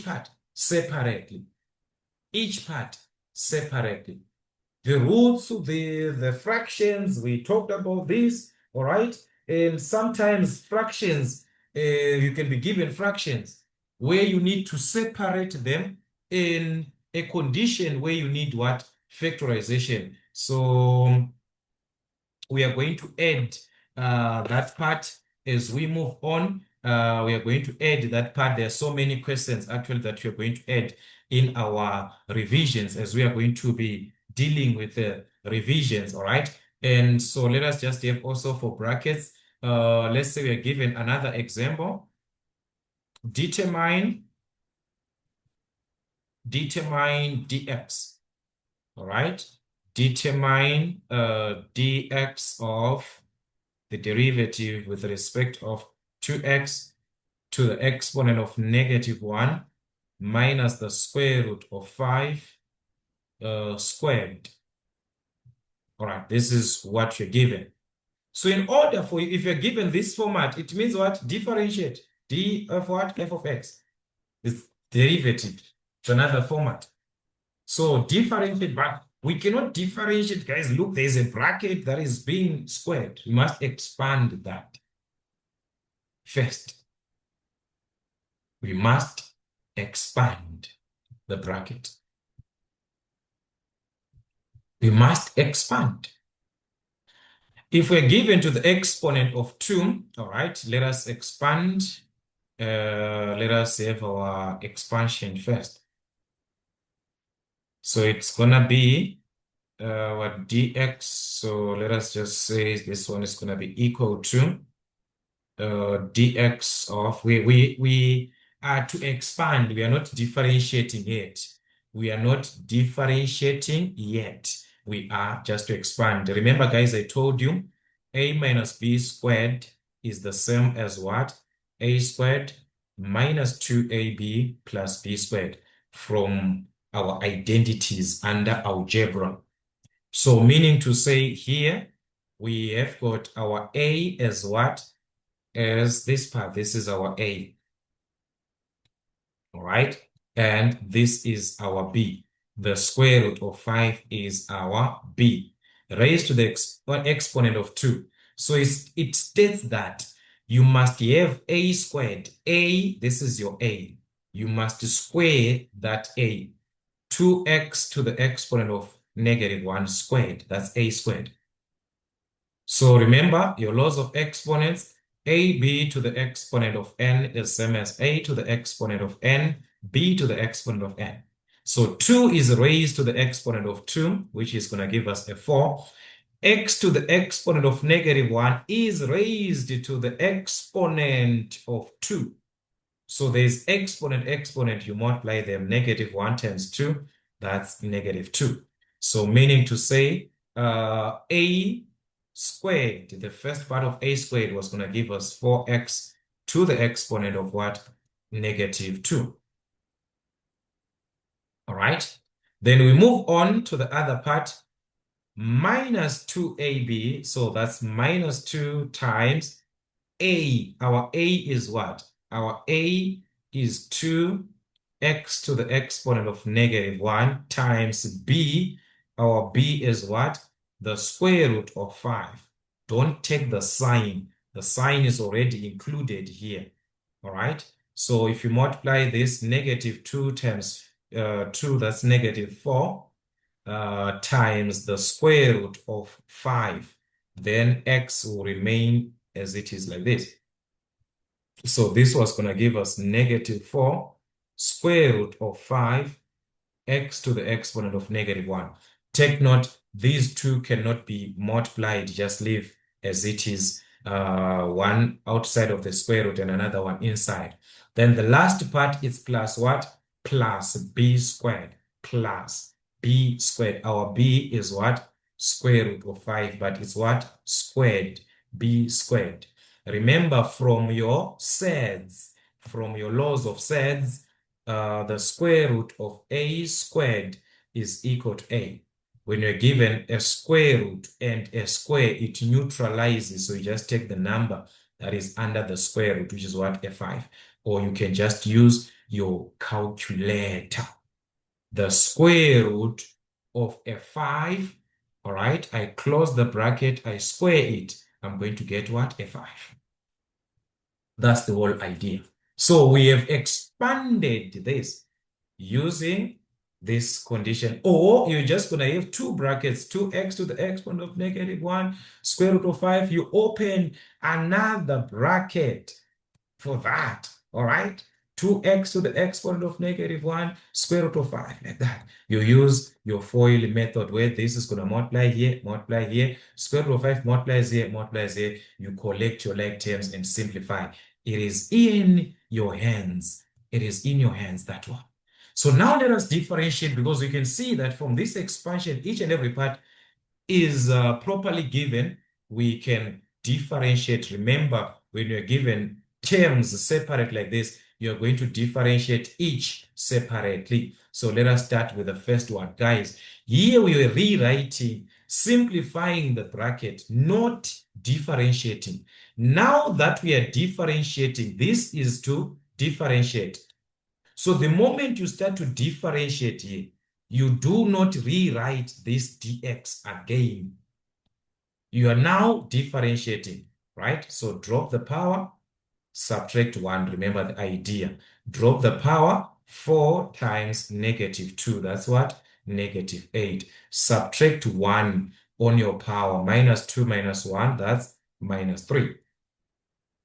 Speaker 1: part separately. Each part separately. The roots, the fractions, we talked about this, all right? And sometimes fractions, you can be given fractions where you need to separate them in a condition where you need what? Factorization. So we are going to add that part as we move on. We are going to add that part. There are so many questions actually that we're going to add in our revisions, as we are going to be dealing with the revisions, all right? And so let us just have also for brackets, let's say we are given another example. Determine dx, all right? Determine dx of the derivative with respect of 2x to the exponent of -1 minus the square root of 5 squared. All right, this is what you're given. So in order for you, if you're given this format, it means what? Differentiate d of what? F of x. This derivative to another format. So differentiate, but we cannot differentiate, guys. Look, there's a bracket that is being squared. We must expand that first. We must expand the bracket. We must expand. If we're given to the exponent of 2, all right, let us expand. Let us have our expansion first. So it's gonna be what dx. So let us just say this one is gonna be equal to dx of we are to expand. We are not differentiating yet. We are not differentiating yet. We are just to expand. Remember, guys, I told you a minus b squared is the same as what? A squared minus 2ab plus b squared from our identities under algebra. So meaning to say here, we have got our a as what? As this part. This is our a. All right. And this is our b. The square root of 5 is our b, raised to the exponent of 2. So it states that you must have a squared. A, this is your a. You must square that a. 2x to the exponent of -1 squared. That's a squared. So remember your laws of exponents. AB to the exponent of n is same as a to the exponent of n, b to the exponent of n. So 2 is raised to the exponent of 2, which is going to give us a 4. X to the exponent of -1 is raised to the exponent of 2. So there's exponent, you multiply them, -1 times 2, that's -2. So meaning to say a squared, the first part of a squared was going to give us 4x to the exponent of what? -2. All right. Then we move on to the other part, minus 2ab. So that's -2 times a. Our a is what? Our a is 2x to the exponent of -1 times b. Our b is what? The square root of 5. Don't take the sign. The sign is already included here. All right. So if you multiply this, -2 times 2, that's -4, times the square root of 5. Then x will remain as it is like this. So this was going to give us -4 square root of 5 x to the exponent of -1. Take note, these two cannot be multiplied, just leave as it is, one outside of the square root and another one inside. Then the last part is plus what? Plus b squared, plus b squared. Our b is what? Square root of 5, but it's what? Squared, b squared. Remember from your sets, from your laws of sets, the square root of a squared is equal to a. When you're given a square root and a square, it neutralizes. So you just take the number that is under the square root, which is what? A 5. Or you can just use your calculator. The square root of a 5, all right? I close the bracket, I square it. I'm going to get what? A 5. That's the whole idea. So we have expanded this using this condition, or you're just going to have two brackets, 2x to the exponent of -1, square root of 5. You open another bracket for that, all right? 2x to the exponent of -1, square root of 5, like that. You use your FOIL method where this is going to multiply here, square root of 5 multiplies here. You collect your like terms and simplify. It is in your hands. It is in your hands, that one. So now let us differentiate, because we can see that from this expansion, each and every part is properly given. We can differentiate. Remember, when you're given terms separate like this, you're going to differentiate each separately. So let us start with the first one. Guys, here we are rewriting, simplifying the bracket, not differentiating. Now that we are differentiating, this is to differentiate. So the moment you start to differentiate here, you do not rewrite this dx again. You are now differentiating, right? So drop the power, subtract 1. Remember the idea. Drop the power, 4 times -2. That's what? -8. Subtract 1 on your power. -2 minus 1, that's -3.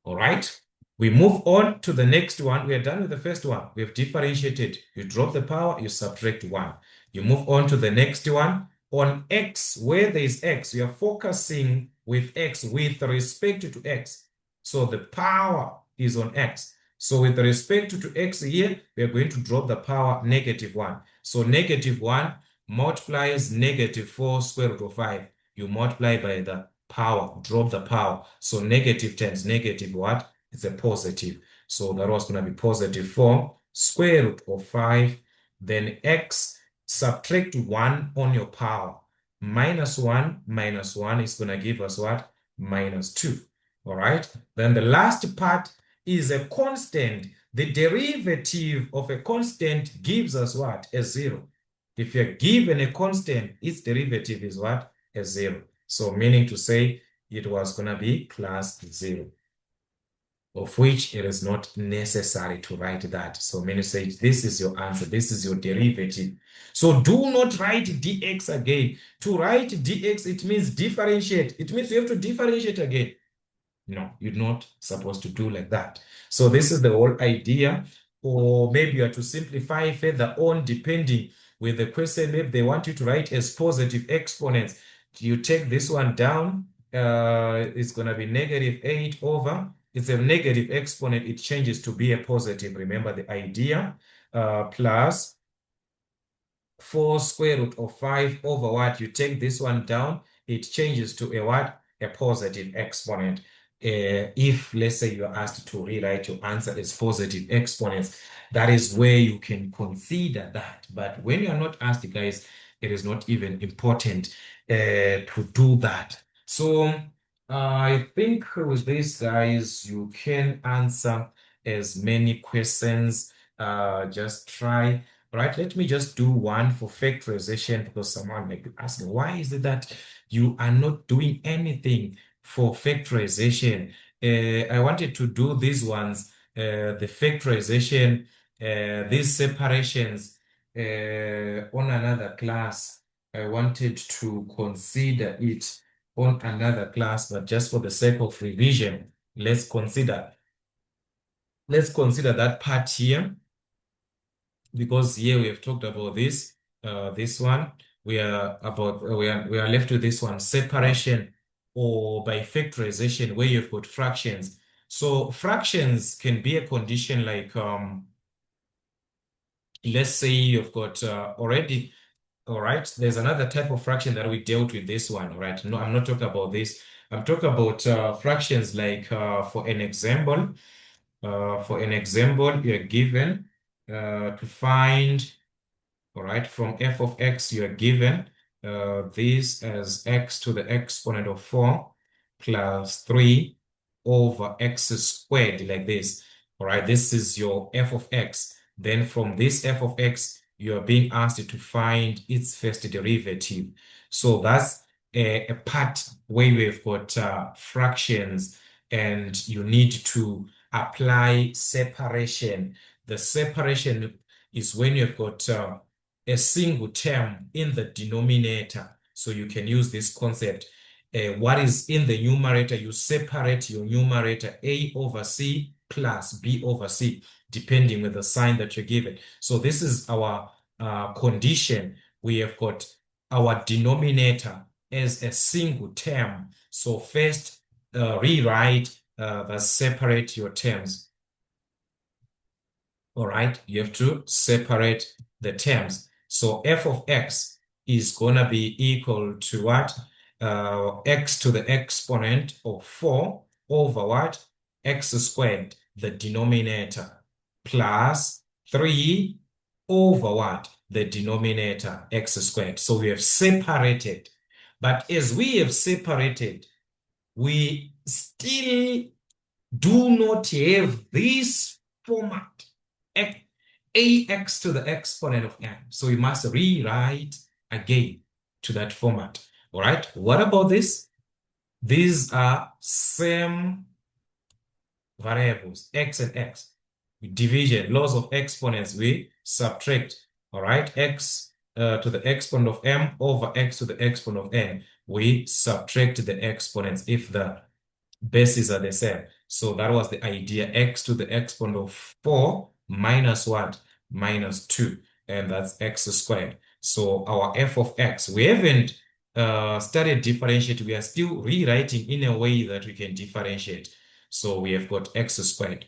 Speaker 1: All right. We move on to the next one. We are done with the first one. We have differentiated. You drop the power, you subtract 1. You move on to the next one. On x, where there is x, you are focusing with x with respect to x. So the power is on x. So with respect to x here, we are going to drop the power -1. So -1 multiplies -4 square root of 5. You multiply by the power, drop the power. So negative times negative what? It's a positive. So that was going to be +4 square root of 5. Then x, subtract 1 on your power. -1 minus 1 is going to give us what? -2. All right. Then the last part is a constant. The derivative of a constant gives us what? A 0. If you're given a constant, its derivative is what? A 0. So meaning to say it was going to be class 0, of which it is not necessary to write that. So meaning to say this is your answer. This is your derivative. So do not write dx again. To write dx, it means differentiate. It means you have to differentiate again. No, you're not supposed to do like that. So this is the whole idea. Or maybe you have to simplify further on depending with the question. Maybe they want you to write as positive exponents. You take this one down. It's going to be -8 over. It's a negative exponent. It changes to be a positive. Remember the idea. Plus 4 square root of 5 over what? You take this one down. It changes to a what? A positive exponent. If, let's say, you are asked to rewrite your answer as positive exponents, that is where you can consider that. But when you are not asked, guys, it is not even important to do that. So I think with this, guys, you can answer as many questions. Just try. Right, let me just do one for factorization, because someone might be asking, why is it that you are not doing anything for factorization? I wanted to do these ones, the factorization, these separations on another class. I wanted to consider it on another class, but just for the sake of revision, let's consider that part here, because here we have talked about this. This one we are left with this one, separation or by factorization, where you've got fractions. So fractions can be a condition like let's say you've got already. All right, there's another type of fraction that we dealt with this one. All right, no, I'm not talking about this. I'm talking about fractions like for an example. You're given to find, all right, from f of x, you are given this as x to the exponent of 4 plus 3 over x squared, like this. All right, this is your f of x. Then from this f of x, you are being asked to find its first derivative. So that's a part where we've got fractions, and you need to apply separation. The separation is when you've got a single term in the denominator. So you can use this concept. What is in the numerator, you separate your numerator a over c plus B over C, depending with the sign that you're given. So this is our condition. We have got our denominator as a single term. So first, rewrite, separate your terms. All right, you have to separate the terms. So f of x is going to be equal to what? X to the exponent of 4 over what? X squared, the denominator, plus 3 over what? The denominator, x squared. So we have separated. But as we have separated, we still do not have this format, ax to the exponent of n. So we must rewrite again to that format. All right, what about this? These are same variables, x and x. Division, laws of exponents, we subtract. All right, x to the exponent of m over x to the exponent of n. We subtract the exponents if the bases are the same. So that was the idea, x to the exponent of 4 minus what? Minus 2. And that's x squared. So our f of x, we haven't started differentiate. We are still rewriting in a way that we can differentiate. So we have got x squared.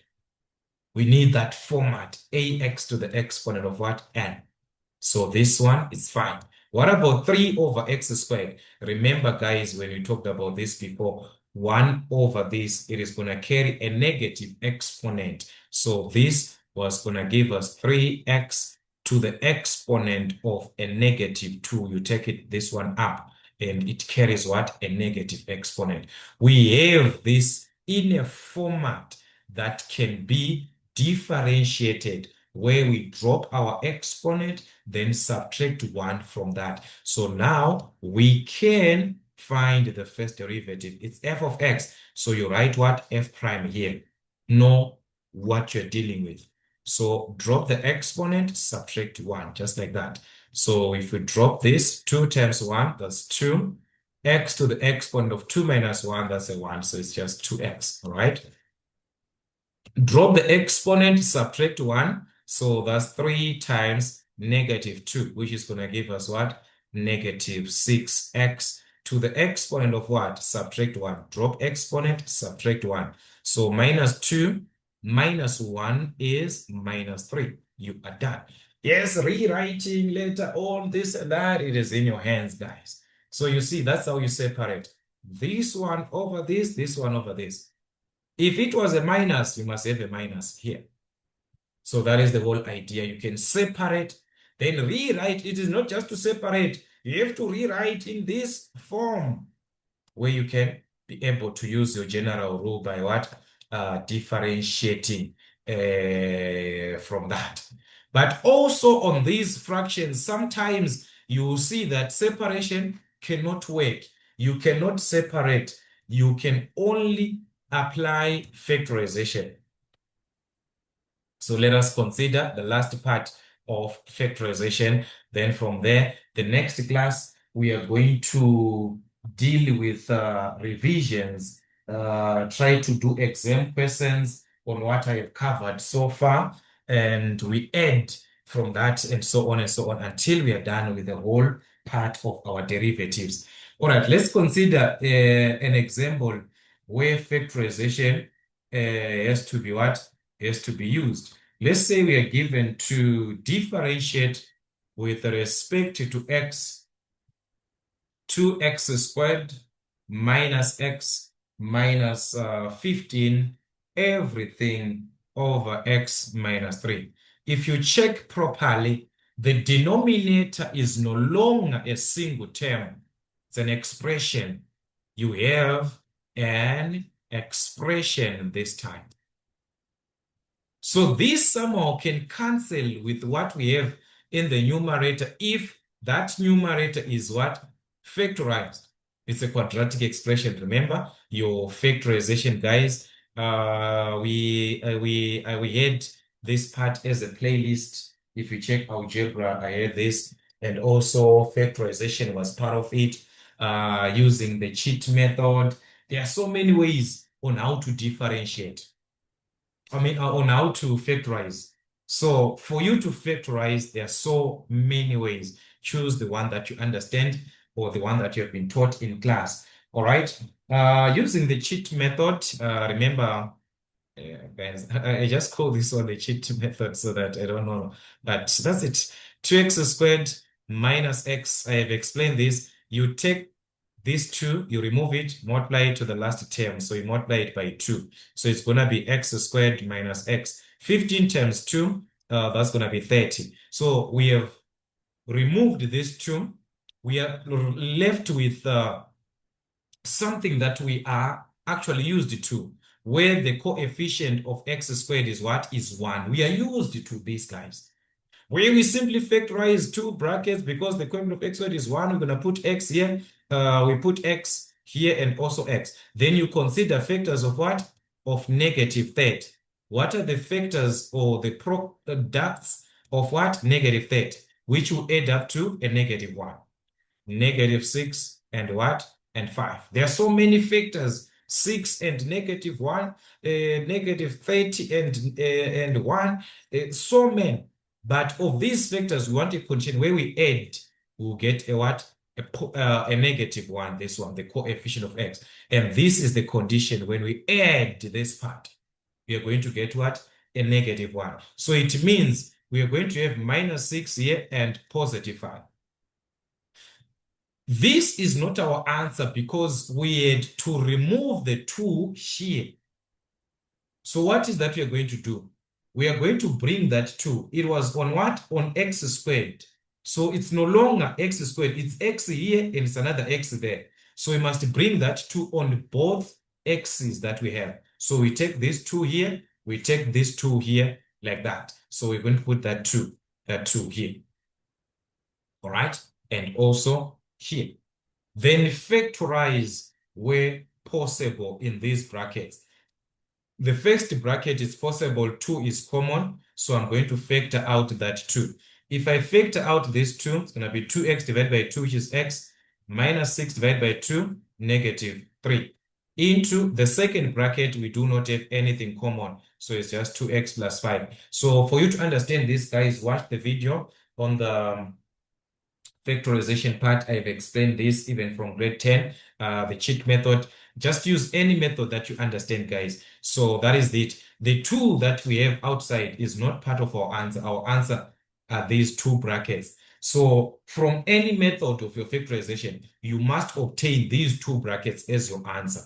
Speaker 1: We need that format, ax to the exponent of what? N. So this one is fine. What about 3 over x squared? Remember, guys, when we talked about this before, 1 over this, it is going to carry a negative exponent. So this was going to give us 3x to the exponent of a negative 2. You take it this one up, and it carries what? A negative exponent. We have this in a format that can be differentiated, where we drop our exponent, then subtract 1 from that. So now we can find the first derivative. It's f of x. So you write what? F prime here. Know what you're dealing with. So drop the exponent, subtract 1, just like that. So if we drop this, 2 times 1, that's 2. X to the exponent of 2 minus 1, that's a 1. So it's just 2x, all right? Drop the exponent, subtract 1. So that's 3 times negative 2, which is going to give us what? Negative 6x to the exponent of what? Subtract 1. Drop exponent, subtract 1. So minus 2 minus 1 is minus 3. You are done. Yes, rewriting later on, this and that, it is in your hands, guys. So you see, that's how you separate this one over this one over this. If it was a minus, you must have a minus here. So that is the whole idea. You can separate, then rewrite. It is not just to separate. You have to rewrite in this form where you can be able to use your general rule by what? Differentiating from that. But also on these fractions, sometimes you will see that separation cannot work. You cannot separate. You can only apply factorization. So let us consider the last part of factorization. Then from there, the next class, we are going to deal with revisions, try to do exam questions on what I have covered so far, and we add from that and so on until we are done with the whole part of our derivatives. All right, let's consider an example where factorization has to be what? Has to be used. Let's say we are given to differentiate with respect to x, 2x squared minus x minus 15, everything over x minus 3. If you check properly, the denominator is no longer a single term. It's an expression. You have an expression this time. So this somehow can cancel with what we have in the numerator if that numerator is what? Factorized. It's a quadratic expression. Remember your factorization, guys. We had this part as a playlist. If you check algebra, I had this, and also factorization was part of it. Using the cheat method. There are so many ways on how to differentiate. on how to factorize. So for you to factorize, there are so many ways. Choose the one that you understand or the one that you have been taught in class. All right. Using the cheat method, remember, guys, I just call this one the cheat method so that I don't know. But that's it. 2x squared minus x. I have explained this. You take these two, you remove it, multiply it to the last term. So you multiply it by 2. So it's going to be x squared minus x. 15 times 2, that's going to be 30. So we have removed these two. We are left with something that we are actually used to, where the coefficient of x squared is what? Is 1. We are used to these guys. Where we simply factorize two brackets because the coefficient of x squared is 1, we're going to put x here. We put x here and also x. Then you consider factors of what? Of negative 30. What are the factors or the products of what? Negative 30, which will add up to a negative 1, negative 6, and what? And 5. There are so many factors. 6 and negative 1, negative 30 and 1, so many. But of these factors, we want a condition where we add, we'll get a what? A negative 1, this one, the coefficient of x. And this is the condition when we add this part. We are going to get what? A negative 1. So it means we are going to have minus 6 here and positive 5. This is not our answer because we had to remove the 2 here. So what is that we are going to do? We are going to bring that 2. It was on what? On x squared. So it's no longer x squared. It's x here and it's another x there. So we must bring that 2 on both x's that we have. So we take this 2 here. We take this 2 here like that. So we're going to put that 2 here. All right? And also here. Then factorize where possible in these brackets. The first bracket is possible, 2 is common, so I'm going to factor out that 2. If I factor out this 2, it's going to be 2x divided by 2, which is x, minus 6 divided by 2, negative 3. Into the second bracket, we do not have anything common, so it's just 2x plus 5. So for you to understand this, guys, watch the video on the factorization part. I've explained this even from grade 10, the cheat method. Just use any method that you understand, guys. So that is it. The tool that we have outside is not part of our answer. Our answer are these two brackets. So from any method of your factorization, you must obtain these two brackets as your answer.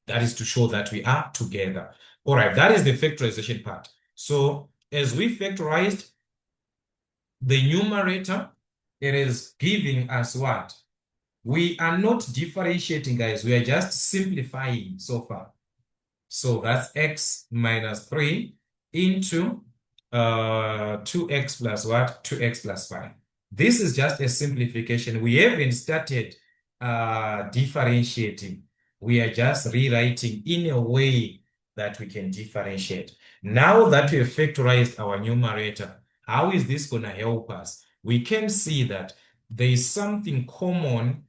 Speaker 1: That is to show that we are together. All right, that is the factorization part. So as we factorized the numerator, it is giving us what? We are not differentiating, guys. We are just simplifying so far. So that's x minus 3 into 2x plus what? 2x plus 5. This is just a simplification. We haven't started differentiating. We are just rewriting in a way that we can differentiate. Now that we have factorized our numerator, how is this going to help us? We can see that there is something common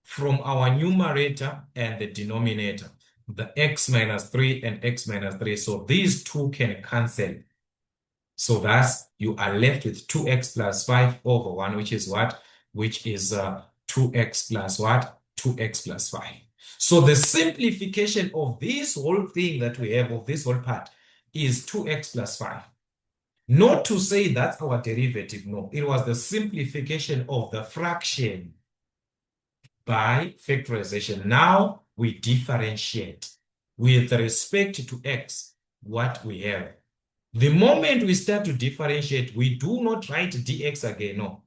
Speaker 1: from our numerator and the denominator, the x minus 3 and x minus 3. So these two can cancel. So thus you are left with 2x plus 5 over 1, which is what? Which is 2x plus what? 2x plus 5. So the simplification of this whole thing that we have, of this whole part, is 2x plus 5. Not to say that's our derivative, no. It was the simplification of the fraction by factorization. Now we differentiate with respect to x what we have. The moment we start to differentiate, we do not write dx again, no.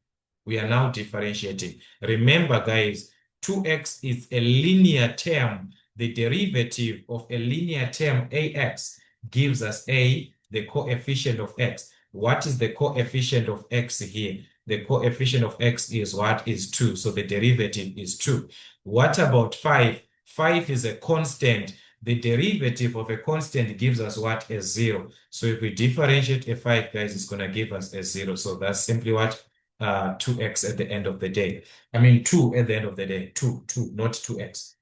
Speaker 1: We are now differentiating. Remember, guys, 2x is a linear term. The derivative of a linear term, ax, gives us a, the coefficient of x. What is the coefficient of x here? The coefficient of x is what? Is 2. So the derivative is 2. What about 5? 5 is a constant. The derivative of a constant gives us what? A 0. So if we differentiate a 5, guys, it's going to give us a 0. So that's simply what? 2x at the end of the day. I mean, 2 at the end of the day. 2, not 2x.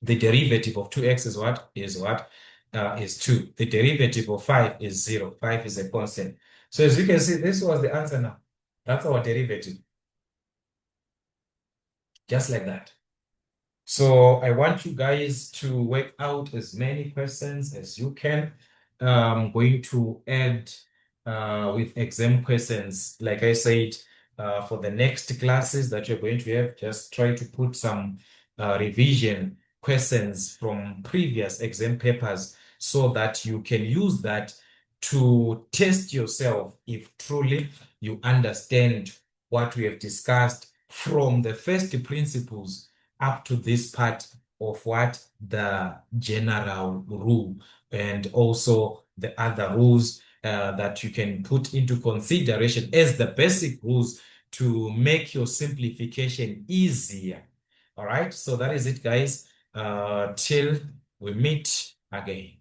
Speaker 1: The derivative of 2x is what? Is what? is 2. The derivative of 5 is 0. 5 is a constant. So as you can see, this was the answer now. That's our derivative. Just like that. So I want you guys to work out as many questions as you can. I'm going to add with exam questions, like I said, for the next classes that you're going to have, just try to put some revision questions from previous exam papers so that you can use that to test yourself if truly you understand what we have discussed from the first principles up to this part of what the general rule and also the other rules that you can put into consideration as the basic rules to make your simplification easier. All right, so that is it, guys. Till we meet again.